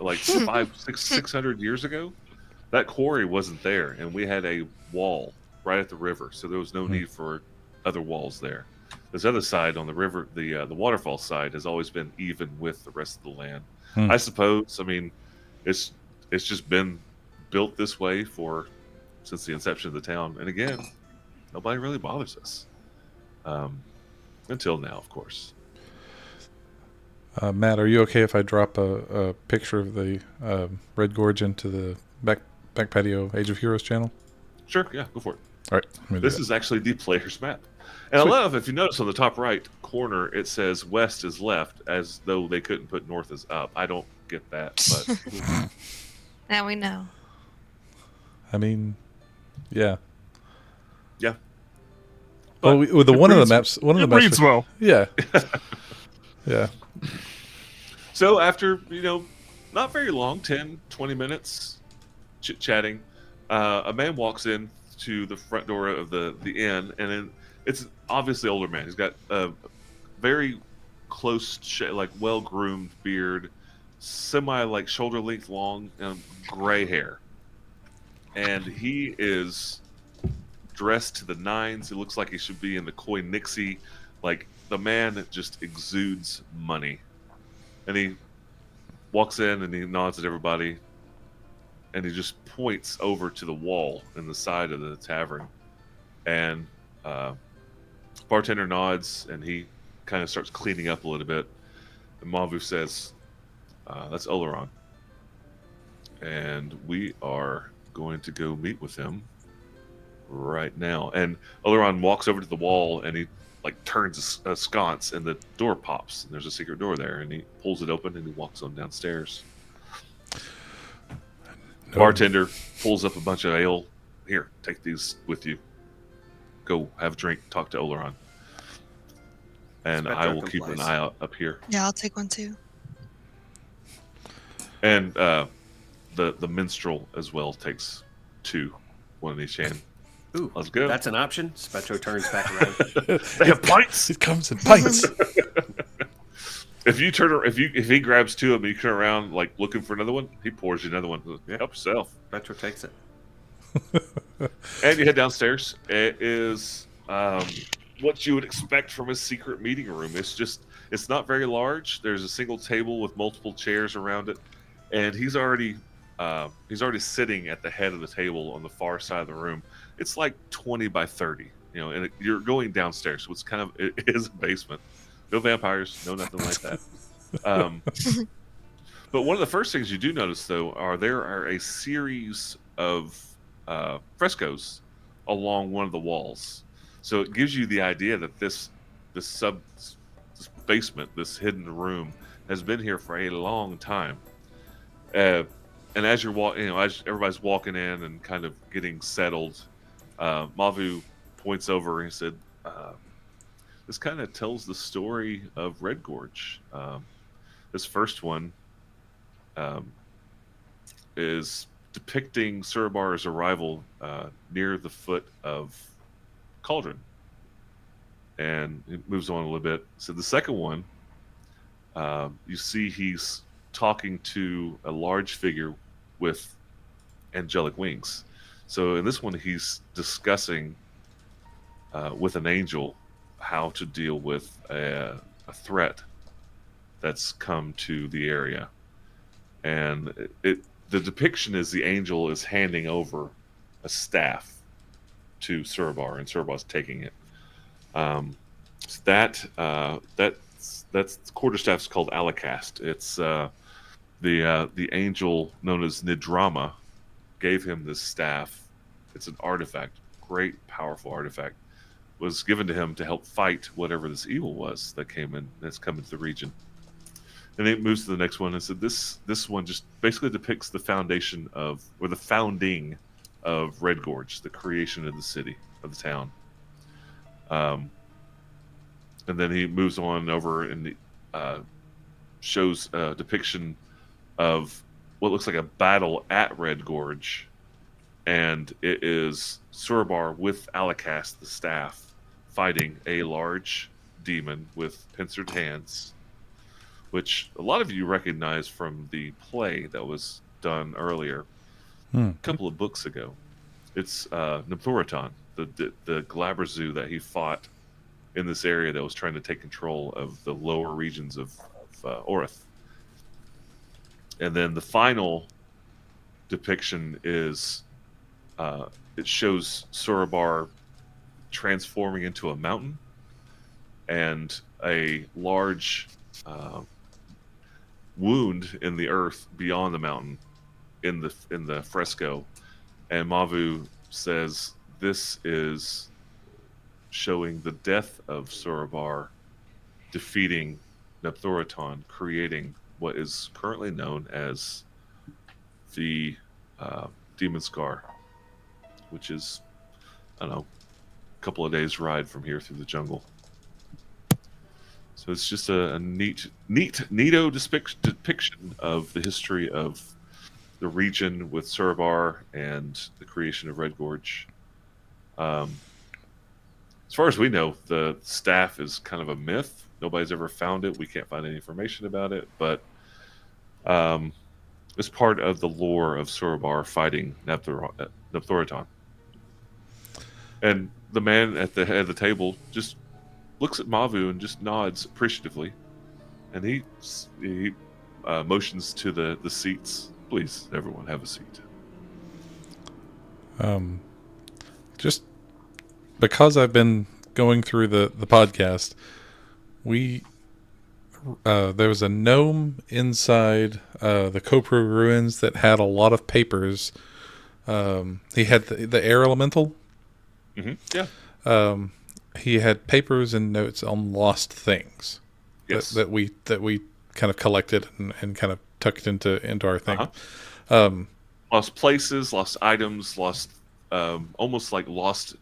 like 600 years ago, that quarry wasn't there, and we had a wall right at the river, so there was no need for other walls there. This other side on the river, the waterfall side, has always been even with the rest of the land. I suppose. I mean, it's just been built this way for since the inception of the town. And again, nobody really bothers us. Until now, of course. Matt, are you okay if I drop a picture of the Red Gorge into the back patio Age of Heroes channel? Sure, yeah, go for it. All right. This is actually the player's map. And Sweet. I love, if you notice on the top right corner, it says west is left, as though they couldn't put north is up. I don't get that, but Now we know. I mean, yeah. yeah. Well, with the one of the maps, It reads well. Yeah. Yeah. So after, not very long, 10, 20 minutes chit-chatting, a man walks in to the front door of the inn, and then it's obviously an older man. He's got a very close, well-groomed beard, semi, shoulder-length long, gray hair. And he is dressed to the nines. He looks like he should be in the Koi Nixie. Like, the man just exudes money. And he walks in and he nods at everybody. And he just points over to the wall in the side of the tavern. And bartender nods, and he kind of starts cleaning up a little bit. And Mavu says, that's Oleron. And we are going to go meet with him right now. And Oleron walks over to the wall, and he turns a sconce, and the door pops, and there's a secret door there, and he pulls it open, and he walks on downstairs. No. Bartender pulls up a bunch of ale. Here, take these with you. Go have a drink, talk to Oleron. And I will keep an eye out up here. Yeah, I'll take one too. And the minstrel as well takes 2, one in each hand. Ooh, let's go. That's an option. Spectro turns back around. They have pints. It comes in pints. If he grabs 2 of them, you turn around looking for another one. He pours you another one. Yeah. Help yourself. Spectro takes it. And you head downstairs. It is what you would expect from a secret meeting room. It's not very large. There's a single table with multiple chairs around it, and he's already sitting at the head of the table on the far side of the room. It's 20 by 30, and you're going downstairs, so it is a basement. No vampires, no nothing like that. But one of the first things you do notice, though, there are a series of frescoes along one of the walls. So it gives you the idea that this basement, this hidden room, has been here for a long time. And as you're as everybody's walking in and kind of getting settled, Mavu points over and he said, this kind of tells the story of Red Gorge. This first one is depicting Surabar's arrival near the foot of Cauldron. And it moves on a little bit. So the second one, you see he's talking to a large figure with angelic wings. So in this one, he's discussing with an angel how to deal with a threat that's come to the area. And the depiction is the angel is handing over a staff to Surabar, and Surabar's taking it. That's quarterstaff's called Alakast. It's the angel known as Nidrama gave him this staff. It's an artifact, great, powerful artifact. Was given to him to help fight whatever this evil was that's come into the region. And it moves to the next one and said this one just basically depicts the founding of Red Gorge, the creation of the city, of the town. And then he moves on over and shows a depiction of what looks like a battle at Red Gorge. And it is Surabar with Alakast, the staff, fighting a large demon with pincered hands, which a lot of you recognize from the play that was done earlier, a couple of books ago. It's Nepluraton, the Glabrezu that he fought in this area that was trying to take control of the lower regions of Orith. And then the final depiction is it shows Sorobar transforming into a mountain, and a large wound in the earth beyond the mountain in the fresco. And Mavu says this is showing the death of Sorobar defeating Nephthoriton, creating what is currently known as the Demon Scar, which is, I don't know, a couple of days' ride from here through the jungle. So it's just a neato depiction of the history of the region with Sorobar and the creation of Red Gorge. As far as we know, the staff is kind of a myth. Nobody's ever found it. We can't find any information about it, but it's part of the lore of Sorobar fighting Nephthoriton. And the man at the head of the table just looks at Mavu and just nods appreciatively, and he motions to the seats. Please, everyone, have a seat. Just because I've been going through the podcast, there was a gnome inside the Kopru ruins that had a lot of papers. He had the air elemental. Mm-hmm. Yeah. He had papers and notes on lost things. Yes. that we kind of collected and kind of tucked into our thing. Uh-huh. Lost places, lost items, lost almost like lost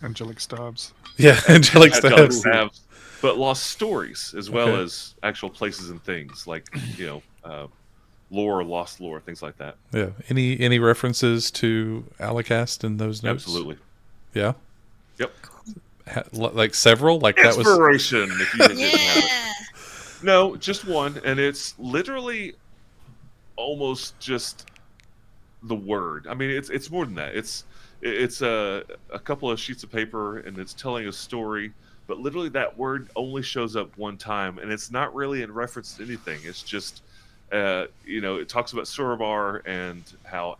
Angelic stabs. Yeah, angelic stabs. But lost stories as well as actual places and things, like lore, lost lore, things like that. Yeah. Any references to Alicast in those notes? Absolutely. Yeah. Yep. Like several? Like that was inspiration. If you didn't have it. Yeah. No, just one, and it's literally almost just the word. I mean, it's more than that. It's a couple of sheets of paper, and it's telling a story. But literally, that word only shows up one time, and it's not really in reference to anything. It's just, it talks about Sorobar and how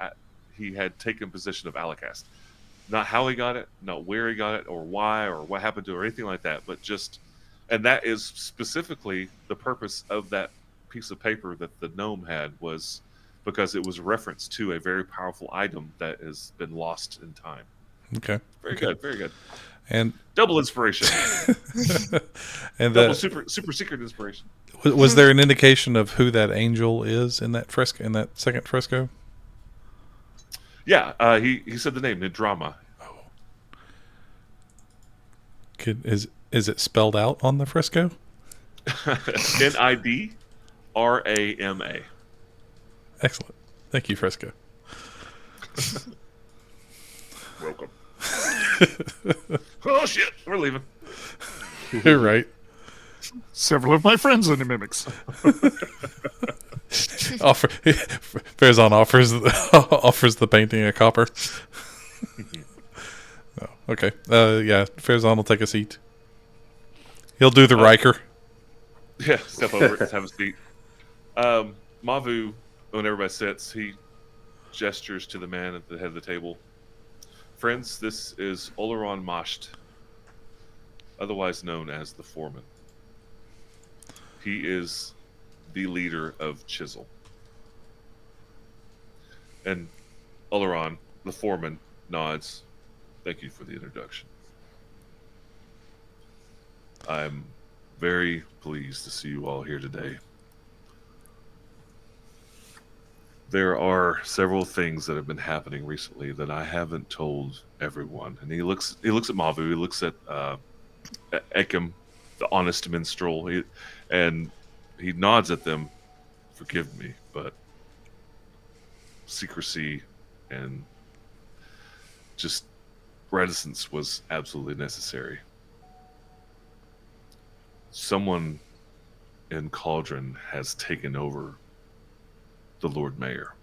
he had taken possession of Alicast. Not how he got it, not where he got it, or why, or what happened to it, or anything like that. But just, and that is specifically the purpose of that piece of paper that the gnome had, was because it was a reference to a very powerful item that has been lost in time. Okay. Very good, very good. And double inspiration. And double super secret inspiration. Was there an indication of who that angel is in that fresco, in that second fresco? Yeah, he said the name, Nidrama. Oh. Is it spelled out on the fresco? Nidrama. Excellent. Thank you, Fresco. Welcome. Oh shit, we're leaving. You're right. Several of my friends are mimics. Farazan offers the painting a copper. Oh, okay. Yeah, Farazan will take a seat. He'll do the Riker. Yeah, step over, have a seat. Mavu, when everybody sits, he gestures to the man at the head of the table. Friends, this is Oleron Masht, otherwise known as the Foreman. He is the leader of Chisel. And Oleron, the Foreman, nods. Thank you for the introduction. I'm very pleased to see you all here today. There are several things that have been happening recently that I haven't told everyone. And he looks at Mavu, he looks at Ekim, the honest minstrel, and he nods at them. Forgive me, but secrecy and just reticence was absolutely necessary. Someone in Cauldron has taken over the Lord Mayor.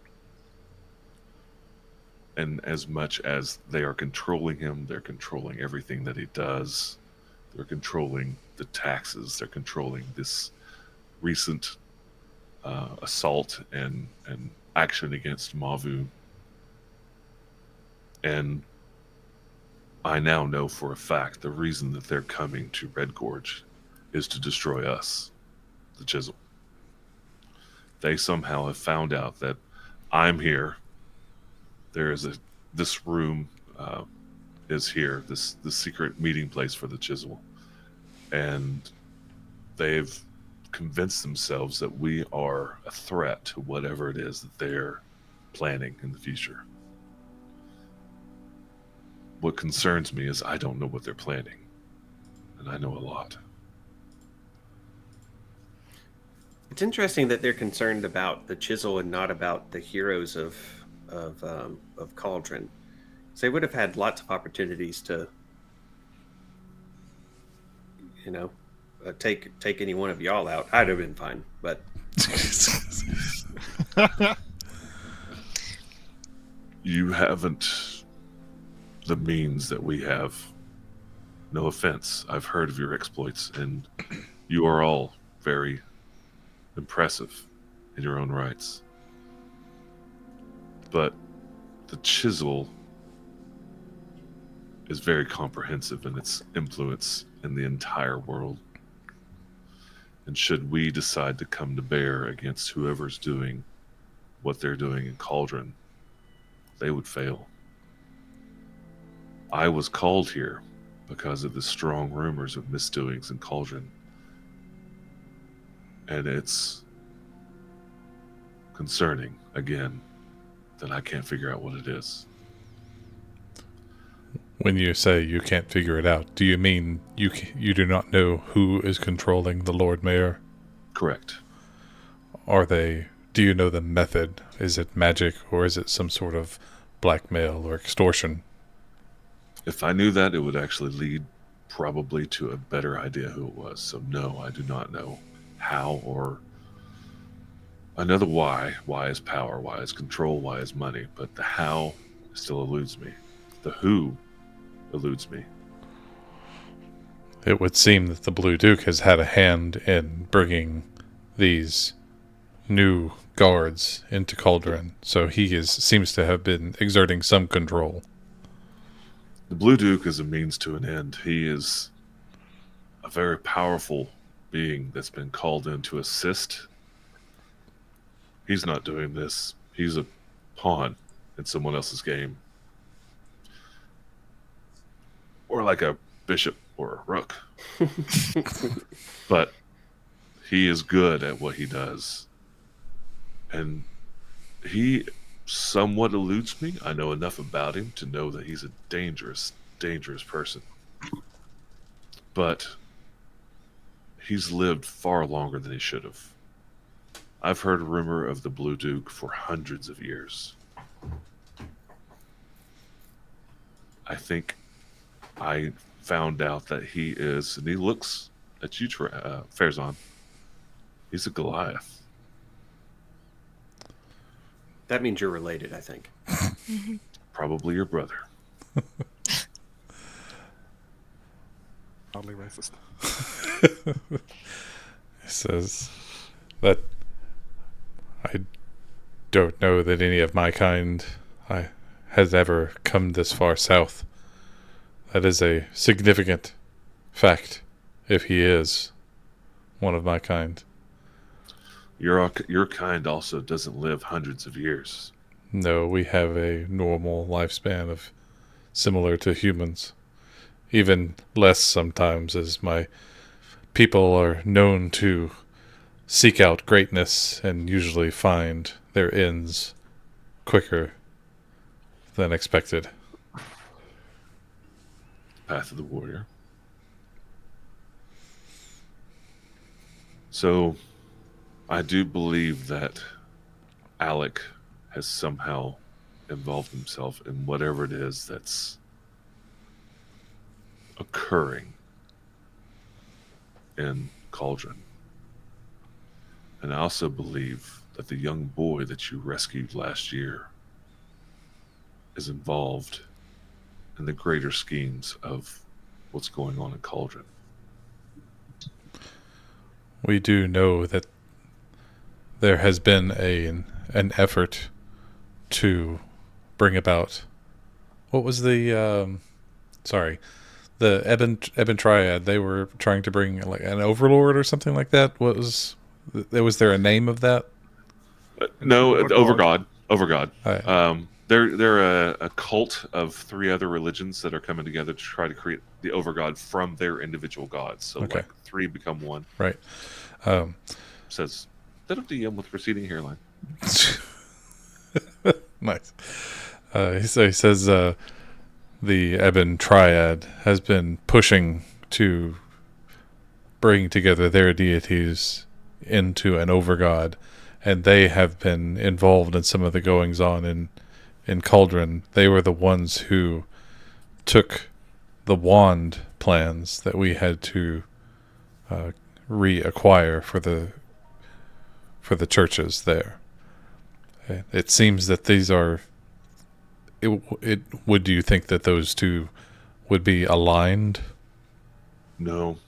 And as much as they are controlling him, they're controlling everything that he does. They're controlling the taxes. They're controlling this recent assault and action against Mavu. And I now know for a fact the reason that they're coming to Red Gorge is to destroy us, the Chisel. They somehow have found out that I'm here. There is this room is here, this secret meeting place for the Chisel, and they've convinced themselves that we are a threat to whatever it is that they're planning in the future. What concerns me is I don't know what they're planning, and I know a lot. It's interesting that they're concerned about the Chisel and not about the heroes of Cauldron. So they would have had lots of opportunities to, take any one of y'all out. I'd have been fine, but you haven't the means that we have. No offense, I've heard of your exploits, and you are all very impressive in your own rights. But the Chisel is very comprehensive in its influence in the entire world. And should we decide to come to bear against whoever's doing what they're doing in Cauldron, they would fail. I was called here because of the strong rumors of misdoings in Cauldron. And it's concerning, again, that I can't figure out what it is. When you say you can't figure it out, do you mean you do not know who is controlling the Lord Mayor? Correct. Do you know the method? Is it magic, or is it some sort of blackmail or extortion? If I knew that, it would actually lead probably to a better idea who it was. So no, I do not know how, or I know the why. Why is power, why is control, why is money, but the how still eludes me. The who eludes me. It would seem that the Blue Duke has had a hand in bringing these new guards into Cauldron, so he seems to have been exerting some control. The Blue Duke is a means to an end. He is a very powerful being that's been called in to assist. He's not doing this. He's a pawn in someone else's game. Or like a bishop or a rook. But he is good at what he does. And he somewhat eludes me. I know enough about him to know that he's a dangerous, dangerous person. But he's lived far longer than he should have. I've heard a rumor of the Blue Duke for hundreds of years. I think I found out that he is, and he looks at you, Farazan. He's a Goliath. that means you're related, I think. Probably your brother. Hardly racist. He says that I don't know that any of my kind has ever come this far south. That is a significant fact, if he is one of my kind. Your kind also doesn't live hundreds of years. No, we have a normal lifespan of similar to humans. Even less sometimes, as my people are known to seek out greatness and usually find their ends quicker than expected. Path of the warrior. So, I do believe that Alec has somehow involved himself in whatever it is that's occurring in Cauldron. And I also believe that the young boy that you rescued last year is involved in the greater schemes of what's going on in Cauldron. We do know that there has been an effort to bring about What was the sorry, the Eben Triad? They were trying to bring like an overlord or something like that. What was there a name of that? No, Overgod. Overgod. Right. They're a cult of 3 other religions that are coming together to try to create the Overgod from their individual gods. So Okay. like 3 become 1. Right. Says that up to DM with receding hairline. Nice. He says the Eben Triad has been pushing to bring together their deities into an overgod, and they have been involved in some of the goings on in Cauldron. They were the ones who took the wand plans that we had to reacquire for the churches there. It seems that these are. Would you think that those two would be aligned? No,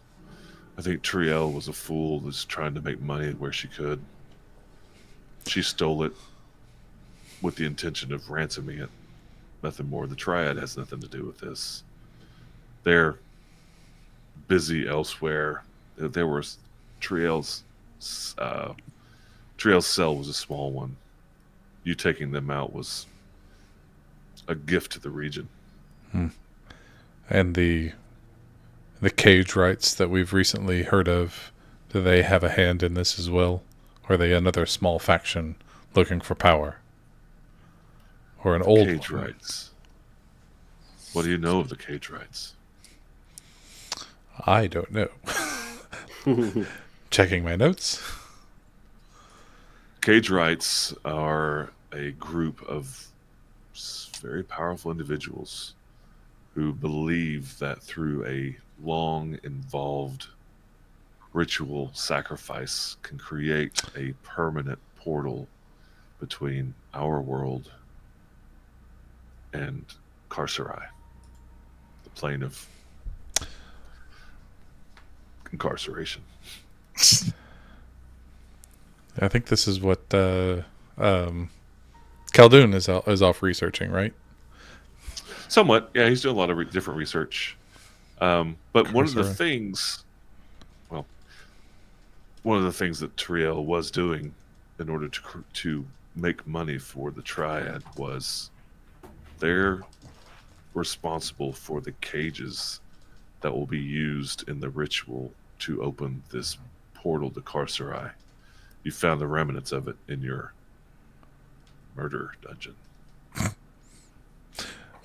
I think Triel was a fool that's trying to make money where she could. She stole it with the intention of ransoming it. Nothing more. The Triad has nothing to do with this. They're busy elsewhere. There was Triel's cell was a small one. You taking them out was a gift to the region. And the cage rights that we've recently heard of, do they have a hand in this as well? Or are they another small faction looking for power? Or an old cage rights? What do you know of the cage rights? I don't know. Checking my notes. Cage rights are a group of very powerful individuals who believe that through a long, involved ritual sacrifice can create a permanent portal between our world and Carcerai, the plane of incarceration. I think this is what Khaldun is off researching, right? Somewhat, yeah. He's doing a lot of different research. But one of the things that Triel was doing in order to make money for the Triad was they're responsible for the cages that will be used in the ritual to open this portal to Carcerai. You found the remnants of it in your murder dungeon.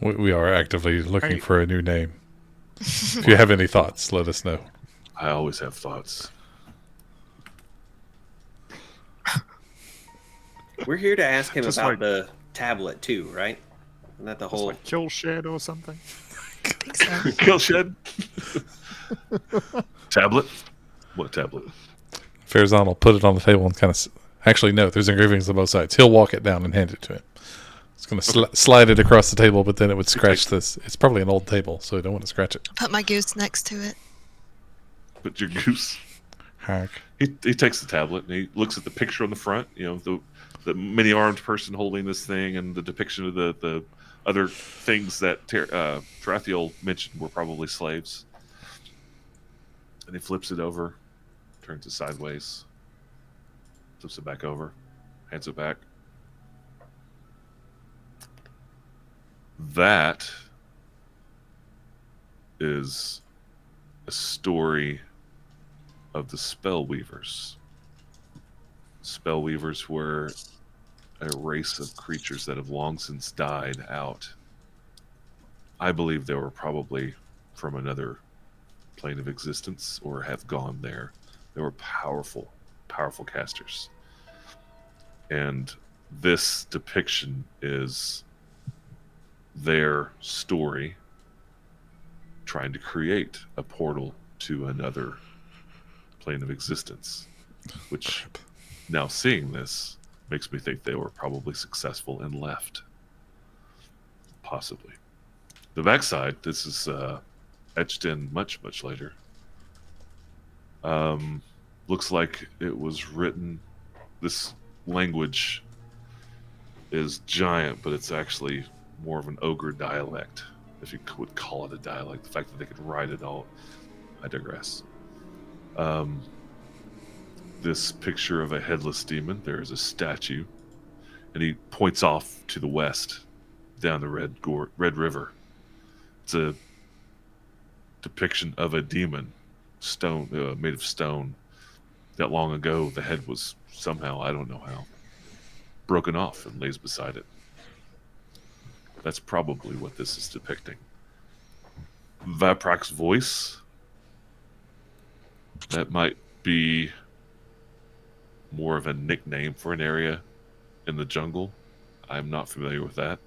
We are actively looking for a new name. If you have any thoughts, let us know. I always have thoughts. We're here to ask him Just about like- the tablet too, right? Isn't that the whole? Like kill shed or something. I think so. Kill shed? Tablet? What tablet? Farazan will put it on the table and kind of... Actually, no, there's engravings on both sides. He'll walk it down and hand it to him. It's going to slide it across the table, but then it would scratch this. It's probably an old table, so I don't want to scratch it. Put my goose next to it. But your goose. Hack. He takes the tablet and he looks at the picture on the front, you know, the many armed person holding this thing and the depiction of the other things that Tarathiel mentioned were probably slaves. And he flips it over, turns it sideways, flips it back over, hands it back. That is a story of the Spellweavers. Spellweavers were a race of creatures that have long since died out. I believe they were probably from another plane of existence or have gone there. They were powerful, powerful casters. And this depiction is their story trying to create a portal to another plane of existence, which now seeing this makes me think they were probably successful and left. Possibly. The backside, this is etched in much, much later. Looks like it was written, this language is giant, but it's actually more of an ogre dialect, if you would call it a dialect. The fact that they could write it all, I digress. This picture of a headless demon, there is a statue, and he points off to the west, down the Red River. It's a depiction of a demon, made of stone, that long ago the head was somehow, I don't know how, broken off and lays beside it. That's probably what this is depicting. Vaprak's voice, that might be more of a nickname for an area in the jungle. I'm not familiar with that.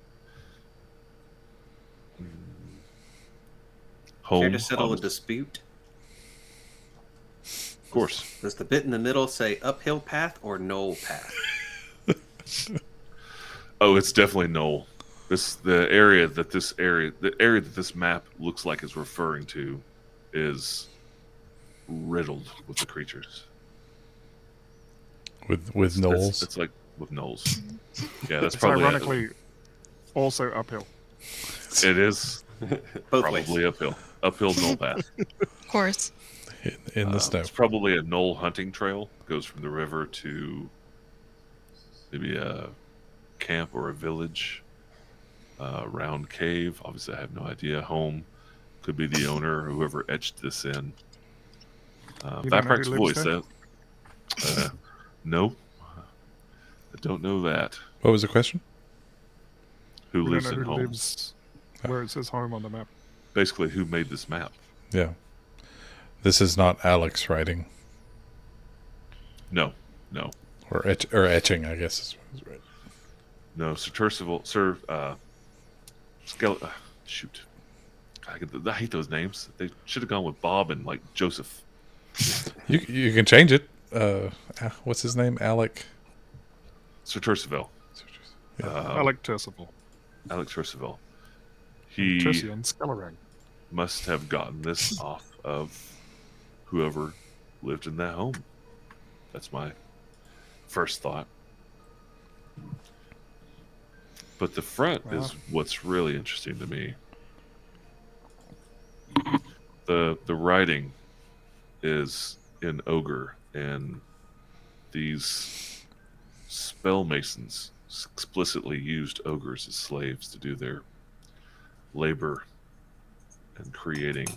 Home, Care to settle a dispute? of course. Does the bit in the middle say uphill path or knoll path? Oh, it's definitely Knoll. The area that this map looks like is referring to is riddled with the creatures. With It's knolls. it's like with knolls. Yeah, that's It's probably ironically also uphill. it is Both probably ways. uphill knoll path. Of course. In the snow. It's probably a knoll hunting trail. Goes from the river to maybe a camp or a village. Round cave. Obviously, I have no idea. Home could be the owner, or whoever etched this in. You don't know Vaprak's who voice. lives No, I don't know that. What was the question? Who We lives don't know in who home? lives where it says home on the map. Basically, who made this map? Yeah. This is not Alex writing No, or etching, I guess is right. no. Sir Percival, shoot. I hate those names. They should have gone with Bob and like Joseph. You can change it. What's his name? Alec. Sir Percival. Alec Tercival. Alex Percival. He Tercian Skellerang. must have gotten this off of whoever lived in that home. That's my first thought. But the front is what's really interesting to me. The writing is in ogre, and these spell masons explicitly used ogres as slaves to do their labor and creating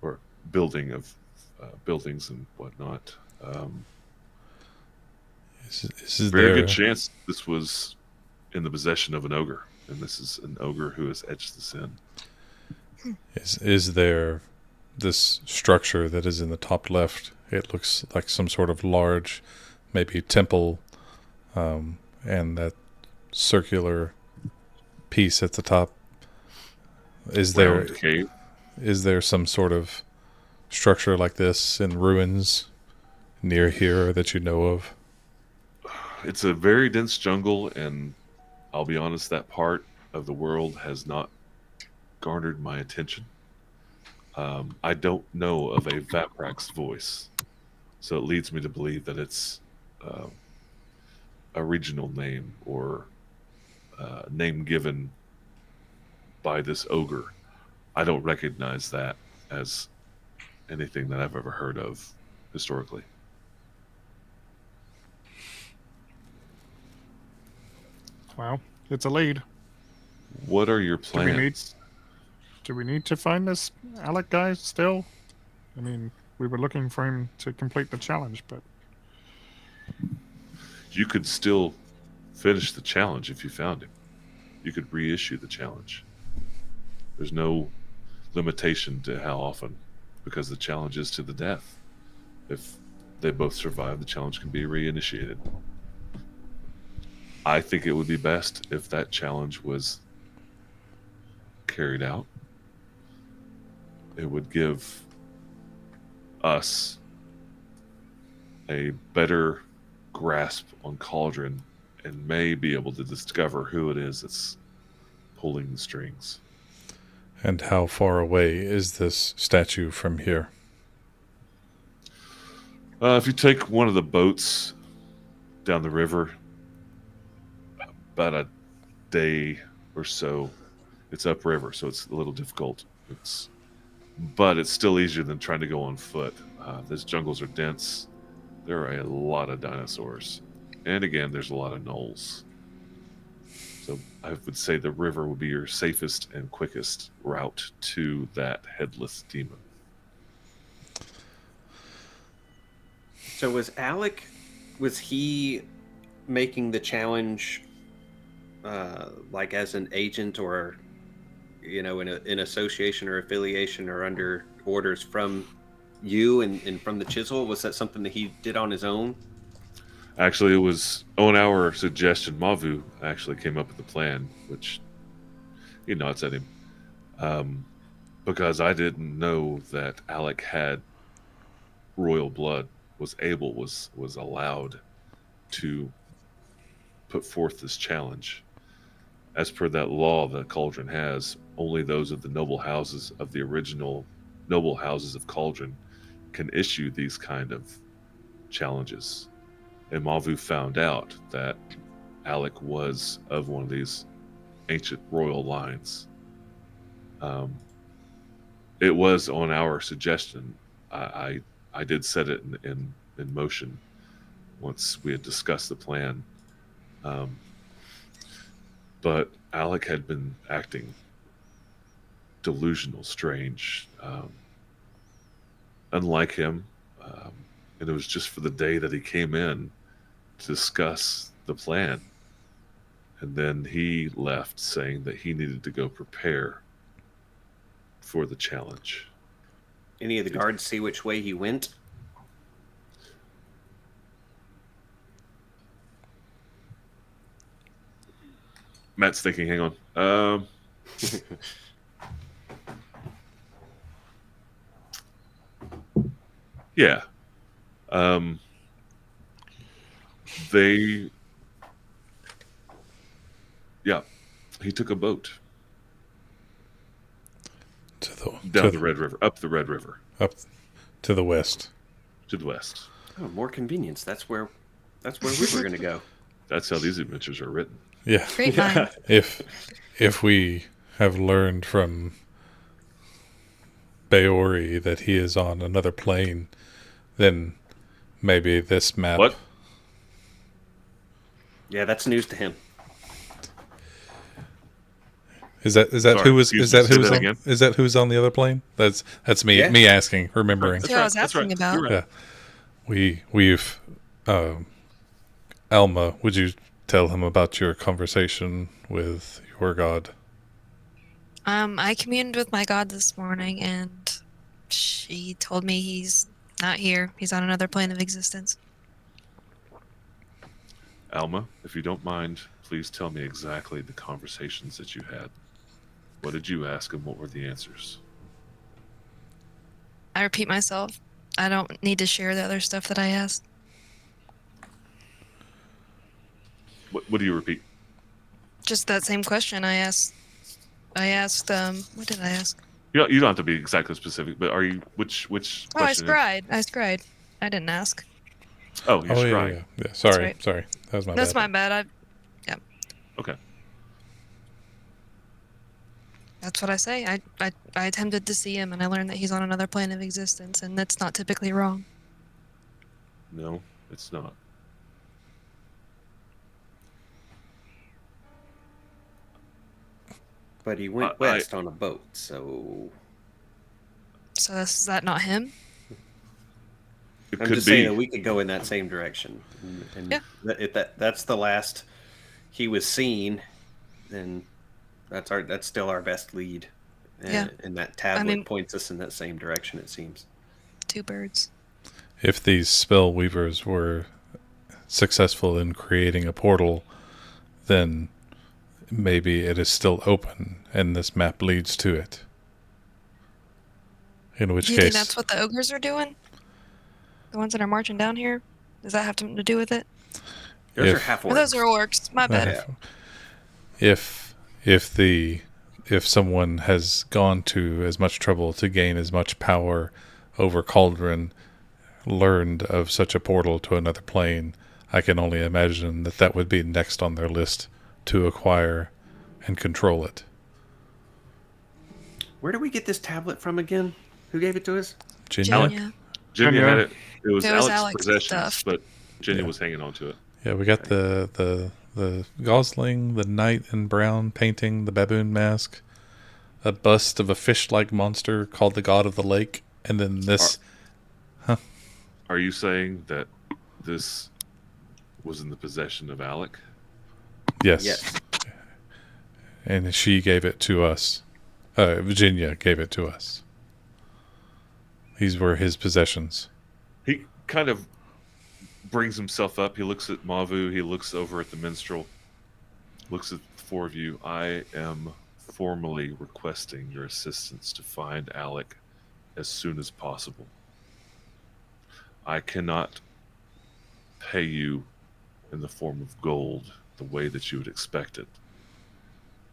or building of buildings and whatnot. This is Very there, good chance this was in the possession of an ogre, and this is an ogre who has etched this in. Is there this structure that is in the top left? It looks like some sort of large, maybe temple, and that circular piece at the top. Round cave. Is there some sort of structure like this in ruins near here that you know of? It's a very dense jungle, and I'll be honest, that part of the world has not garnered my attention. I don't know of a Vaprak's voice, so it leads me to believe that it's a regional name or name given by this ogre. I don't recognize that as anything that I've ever heard of historically. Well, it's a lead. What are your plans? Do we need to find this Alec guy still? I mean, we were looking for him to complete the challenge, but You could still finish the challenge if you found him. You could reissue the challenge. There's no limitation to how often, because the challenge is to the death. If they both survive, the challenge can be reinitiated. I think it would be best if that challenge was carried out. It would give us a better grasp on Cauldron and may be able to discover who it is that's pulling the strings. And how far away is this statue from here? If you take one of the boats down the river, about a day or so. It's upriver, so it's a little difficult. But it's still easier than trying to go on foot. Those jungles are dense. There are a lot of dinosaurs. And again, there's a lot of gnolls. So I would say the river would be your safest and quickest route to that headless demon. So was he making the challenge like as an agent or, you know, in association or affiliation or under orders from you and from the Chisel? Was that something that he did on his own? Actually, it was on our suggestion. Mavu actually came up with the plan, which he nods at him. Because I didn't know that Alec had royal blood, was allowed to put forth this challenge. As per that law that Cauldron has, only those of the noble houses of the original noble houses of Cauldron can issue these kind of challenges. And Mavu found out that Alec was of one of these ancient royal lines. It was on our suggestion. I did set it in motion once we had discussed the plan. But Alec had been acting delusional, strange, unlike him. And it was just for the day that he came in to discuss the plan. And then he left saying that he needed to go prepare for the challenge. Any of the guards see which way he went? Matt's thinking, hang on. Yeah. He took a boat down the Red River, up the Red River, up to the west. To the west. Oh, more convenience. That's where we were going to go. That's how these adventures are written. Yeah. Great mind. If we have learned from Baori that he is on another plane, then maybe this map. What? Yeah, that's news to him. Is that Sorry, who's on the other plane? That's me Yeah. me asking, remembering. That's what I was That's asking right. about. You're right. Yeah. We've Alma, would you tell him about your conversation with your god? I communed with my god this morning, and she told me he's not here. He's on another plane of existence. Alma, if you don't mind, please tell me exactly the conversations that you had. What did you ask and what were the answers? I repeat myself. I don't need to share the other stuff that I asked. What do you repeat? Just that same question I asked. What did I ask? You don't have to be exactly specific, but are you which Oh, I question? scryed. I didn't ask. Oh, you're Yeah, scrying. yeah. Sorry, right. sorry. That was my That's bad. my bad. Okay. That's what I say. I attempted to see him, and I learned that he's on another plane of existence, and that's not typically wrong. No, it's not. But he went west on a boat, so So is that not him? It I'm could just be. saying that we could go in that same direction. And Yeah. if that's the last he was seen, then that's still our best lead. Yeah. And that tablet points us in that same direction, it seems. Two birds. If these spell weavers were successful in creating a portal, then maybe it is still open and this map leads to it. In which Do you case, think that's what the ogres are doing? The ones that are marching down here? Does that have something to do with it? Those If- are half Or those are orcs. My bad. if someone has gone to as much trouble to gain as much power over Cauldron, learned of such a portal to another plane, I can only imagine that would be next on their list to acquire and control it. Where did we get this tablet from again? Who gave it to us? Jenya. Jenya had it. It was It was Alex's Alex's possessions, stuff. but Jenya Yeah. was hanging on to it. Yeah, we got the Gosling, the knight in brown painting, the baboon mask, a bust of a fish-like monster called the god of the lake, and then this. Are you saying that this was in the possession of Alec? Yes. Yes. And she gave it to us. Virginia gave it to us. These were his possessions. He kind of brings himself up. He looks at Mavu. He looks over at the minstrel. Looks at the four of you. I am formally requesting your assistance to find Alec as soon as possible. I cannot pay you in the form of gold the way that you would expect it,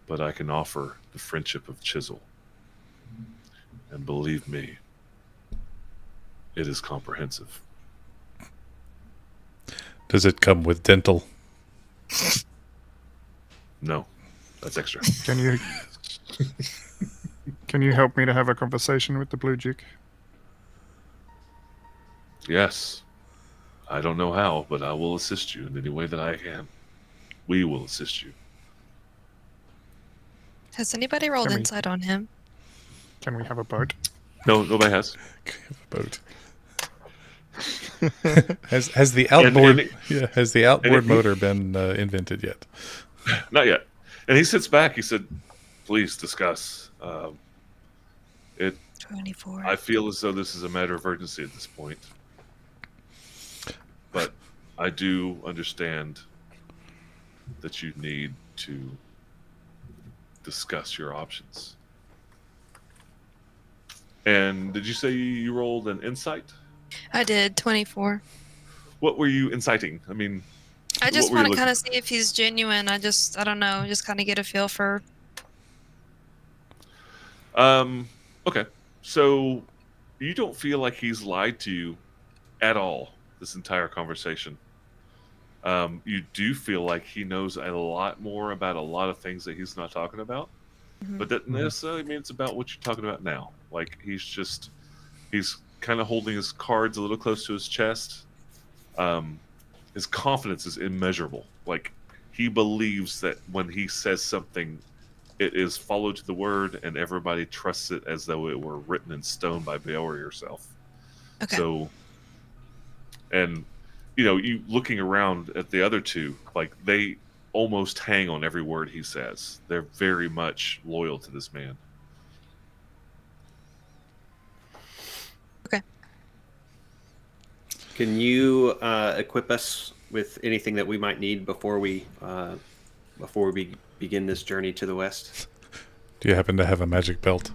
but I can offer the friendship of Chisel. And believe me, it is comprehensive. Does it come with dental? No, that's extra. Can you help me to have a conversation with the Blue Duke? Yes. I don't know how, but I will assist you in any way that I can. We will assist you. Has anybody rolled Can we- insight on him? Can we have a boat? No, nobody has. A boat. has the outboard has the outboard he- motor been invented yet? Not yet. And he sits back. He said, please discuss. 24. I feel as though this is a matter of urgency at this point. But I do understand that you need to discuss your options. And did you say you rolled an insight? I did 24. What were you inciting? I mean, I just what were you want to kind of looking- see if he's genuine. I don't know, just kind of get a feel for. Okay. So you don't feel like he's lied to you at all this entire conversation. You do feel like he knows a lot more about a lot of things that he's not talking about. Mhm. But that necessarily means it's about what you're talking about now. Like he's kind of holding his cards a little close to his chest. His confidence is immeasurable. Like he believes that when he says something, it is followed to the word, and everybody trusts it as though it were written in stone by Baori herself. Okay. So, and you looking around at the other two, like they almost hang on every word he says. They're very much loyal to this man. Okay. Can you equip us with anything that we might need before we begin this journey to the west? Do you happen to have a magic belt?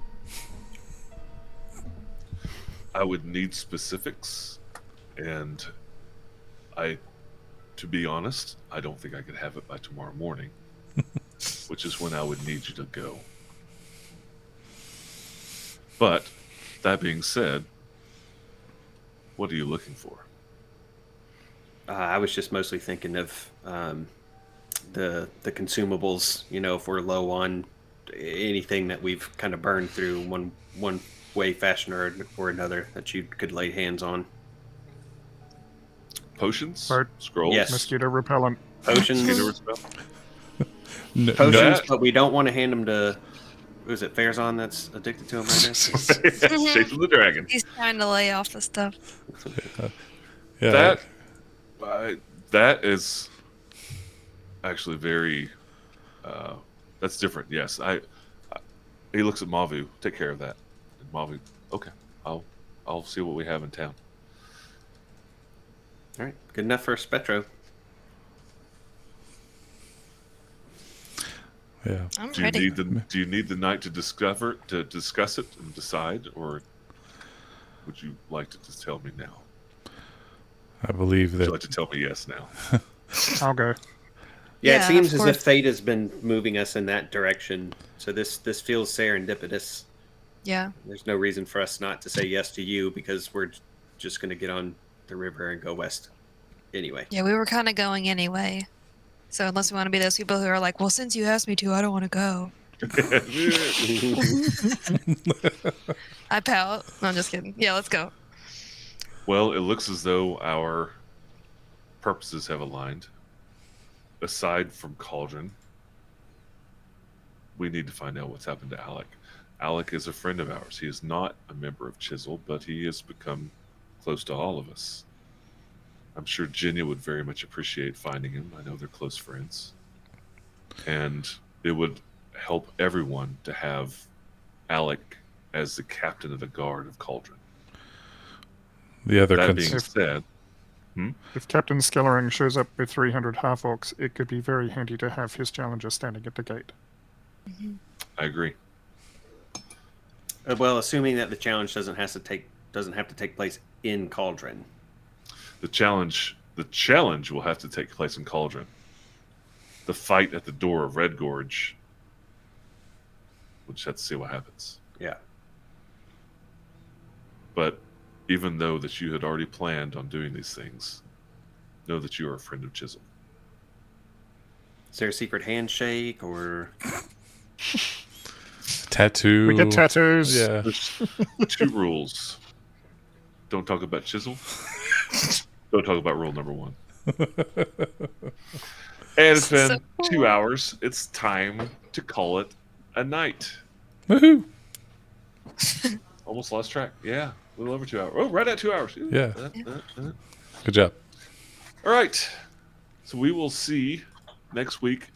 I would need specifics, and to be honest, I don't think I could have it by tomorrow morning, which is when I would need you to go. But that being said, what are you looking for? I was just mostly thinking of the consumables. If we're low on anything that we've kind of burned through one way, fashion, or another that you could lay hands on. Potions? Bart. Scrolls? Yes. Mosquito repellent. Potions, Mosquito spell? No, potions, That- but we don't want to hand them to. Who's it? Farazan that's addicted to them right now. Chasing the dragon. He's trying to lay off the stuff. yeah, That is actually very. That's different. Yes, he looks at Mavu. Take care of that. And Mavu. Okay, I'll see what we have in town. All right, good enough for Spectro. yeah. I'm Do you ready. need the night to discuss it and decide, or would you like to just tell me now? I believe Would you that like to tell me yes now? I'll go. Yeah, Yeah, it seems of as if course. fate has been moving us in that direction. So this feels serendipitous. Yeah. There's no reason for us not to say yes to you because we're just going to get on the river and go west anyway. Yeah, we were kind of going anyway. So unless we want to be those people who are like, well, since you asked me to, I don't want to go. I pout. No, I'm just kidding. Yeah, let's go. Well, it looks as though our purposes have aligned. Aside from Cauldron, we need to find out what's happened to Alec. Alec is a friend of ours. He is not a member of Chisel, but he has become close to all of us. I'm sure Jinya would very much appreciate finding him. I know they're close friends. And it would help everyone to have Alec as the captain of the guard of Cauldron. The other That being said, If Captain Skellering shows up with 300 half-orcs, it could be very handy to have his challenger standing at the gate. I agree. Well, assuming that the challenge doesn't have to take place in Cauldron. The challenge will have to take place in Cauldron. The fight at the door of Red Gorge, we'll just have to see what happens. Yeah. But even though that you had already planned on doing these things, know that you are a friend of Chisel. Is there a secret handshake or tattoo? We get tattoos. Yeah. There's 2 rules. Don't talk about Chisel. Don't talk about rule number 1. And it's been 2 hours. It's time to call it a night. Woohoo! Almost lost track. Yeah, a little over 2 hours. Oh, right at 2 hours. Yeah. Good job. All right. So we will see next week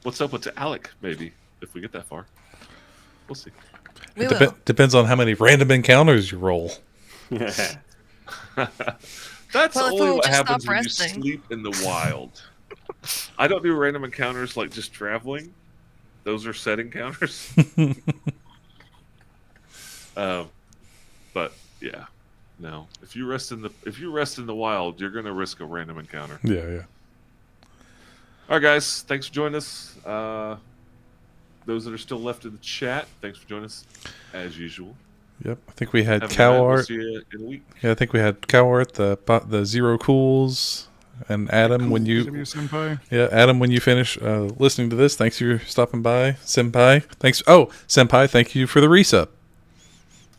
what's up with Alec, maybe, if we get that far. We'll see. We will. Depends on how many random encounters you roll. That's Well, if only we what just happens stop when you resting. sleep in the wild. I don't do random encounters like just traveling. Those are set encounters. But yeah, no. If you rest in the wild, you're gonna risk a random encounter. Yeah. All right, guys. Thanks for joining us. Those that are still left in the chat, thanks for joining us as usual. Yep. I think we had Have a good night. cow We'll art. see you in a week. Yeah, I think we had cow art, the Zero Cools, and Adam. When you Senpai. Yeah, Adam, when you finish listening to this, thanks for stopping by. Senpai, thanks. Oh, Senpai, thank you for the resub.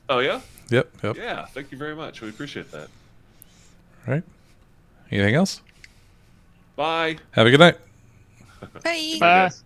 Oh yeah. Yep. Yeah. Thank you very much. We appreciate that. Right. Anything else? Bye. Have a good night. Bye. Bye. Guys.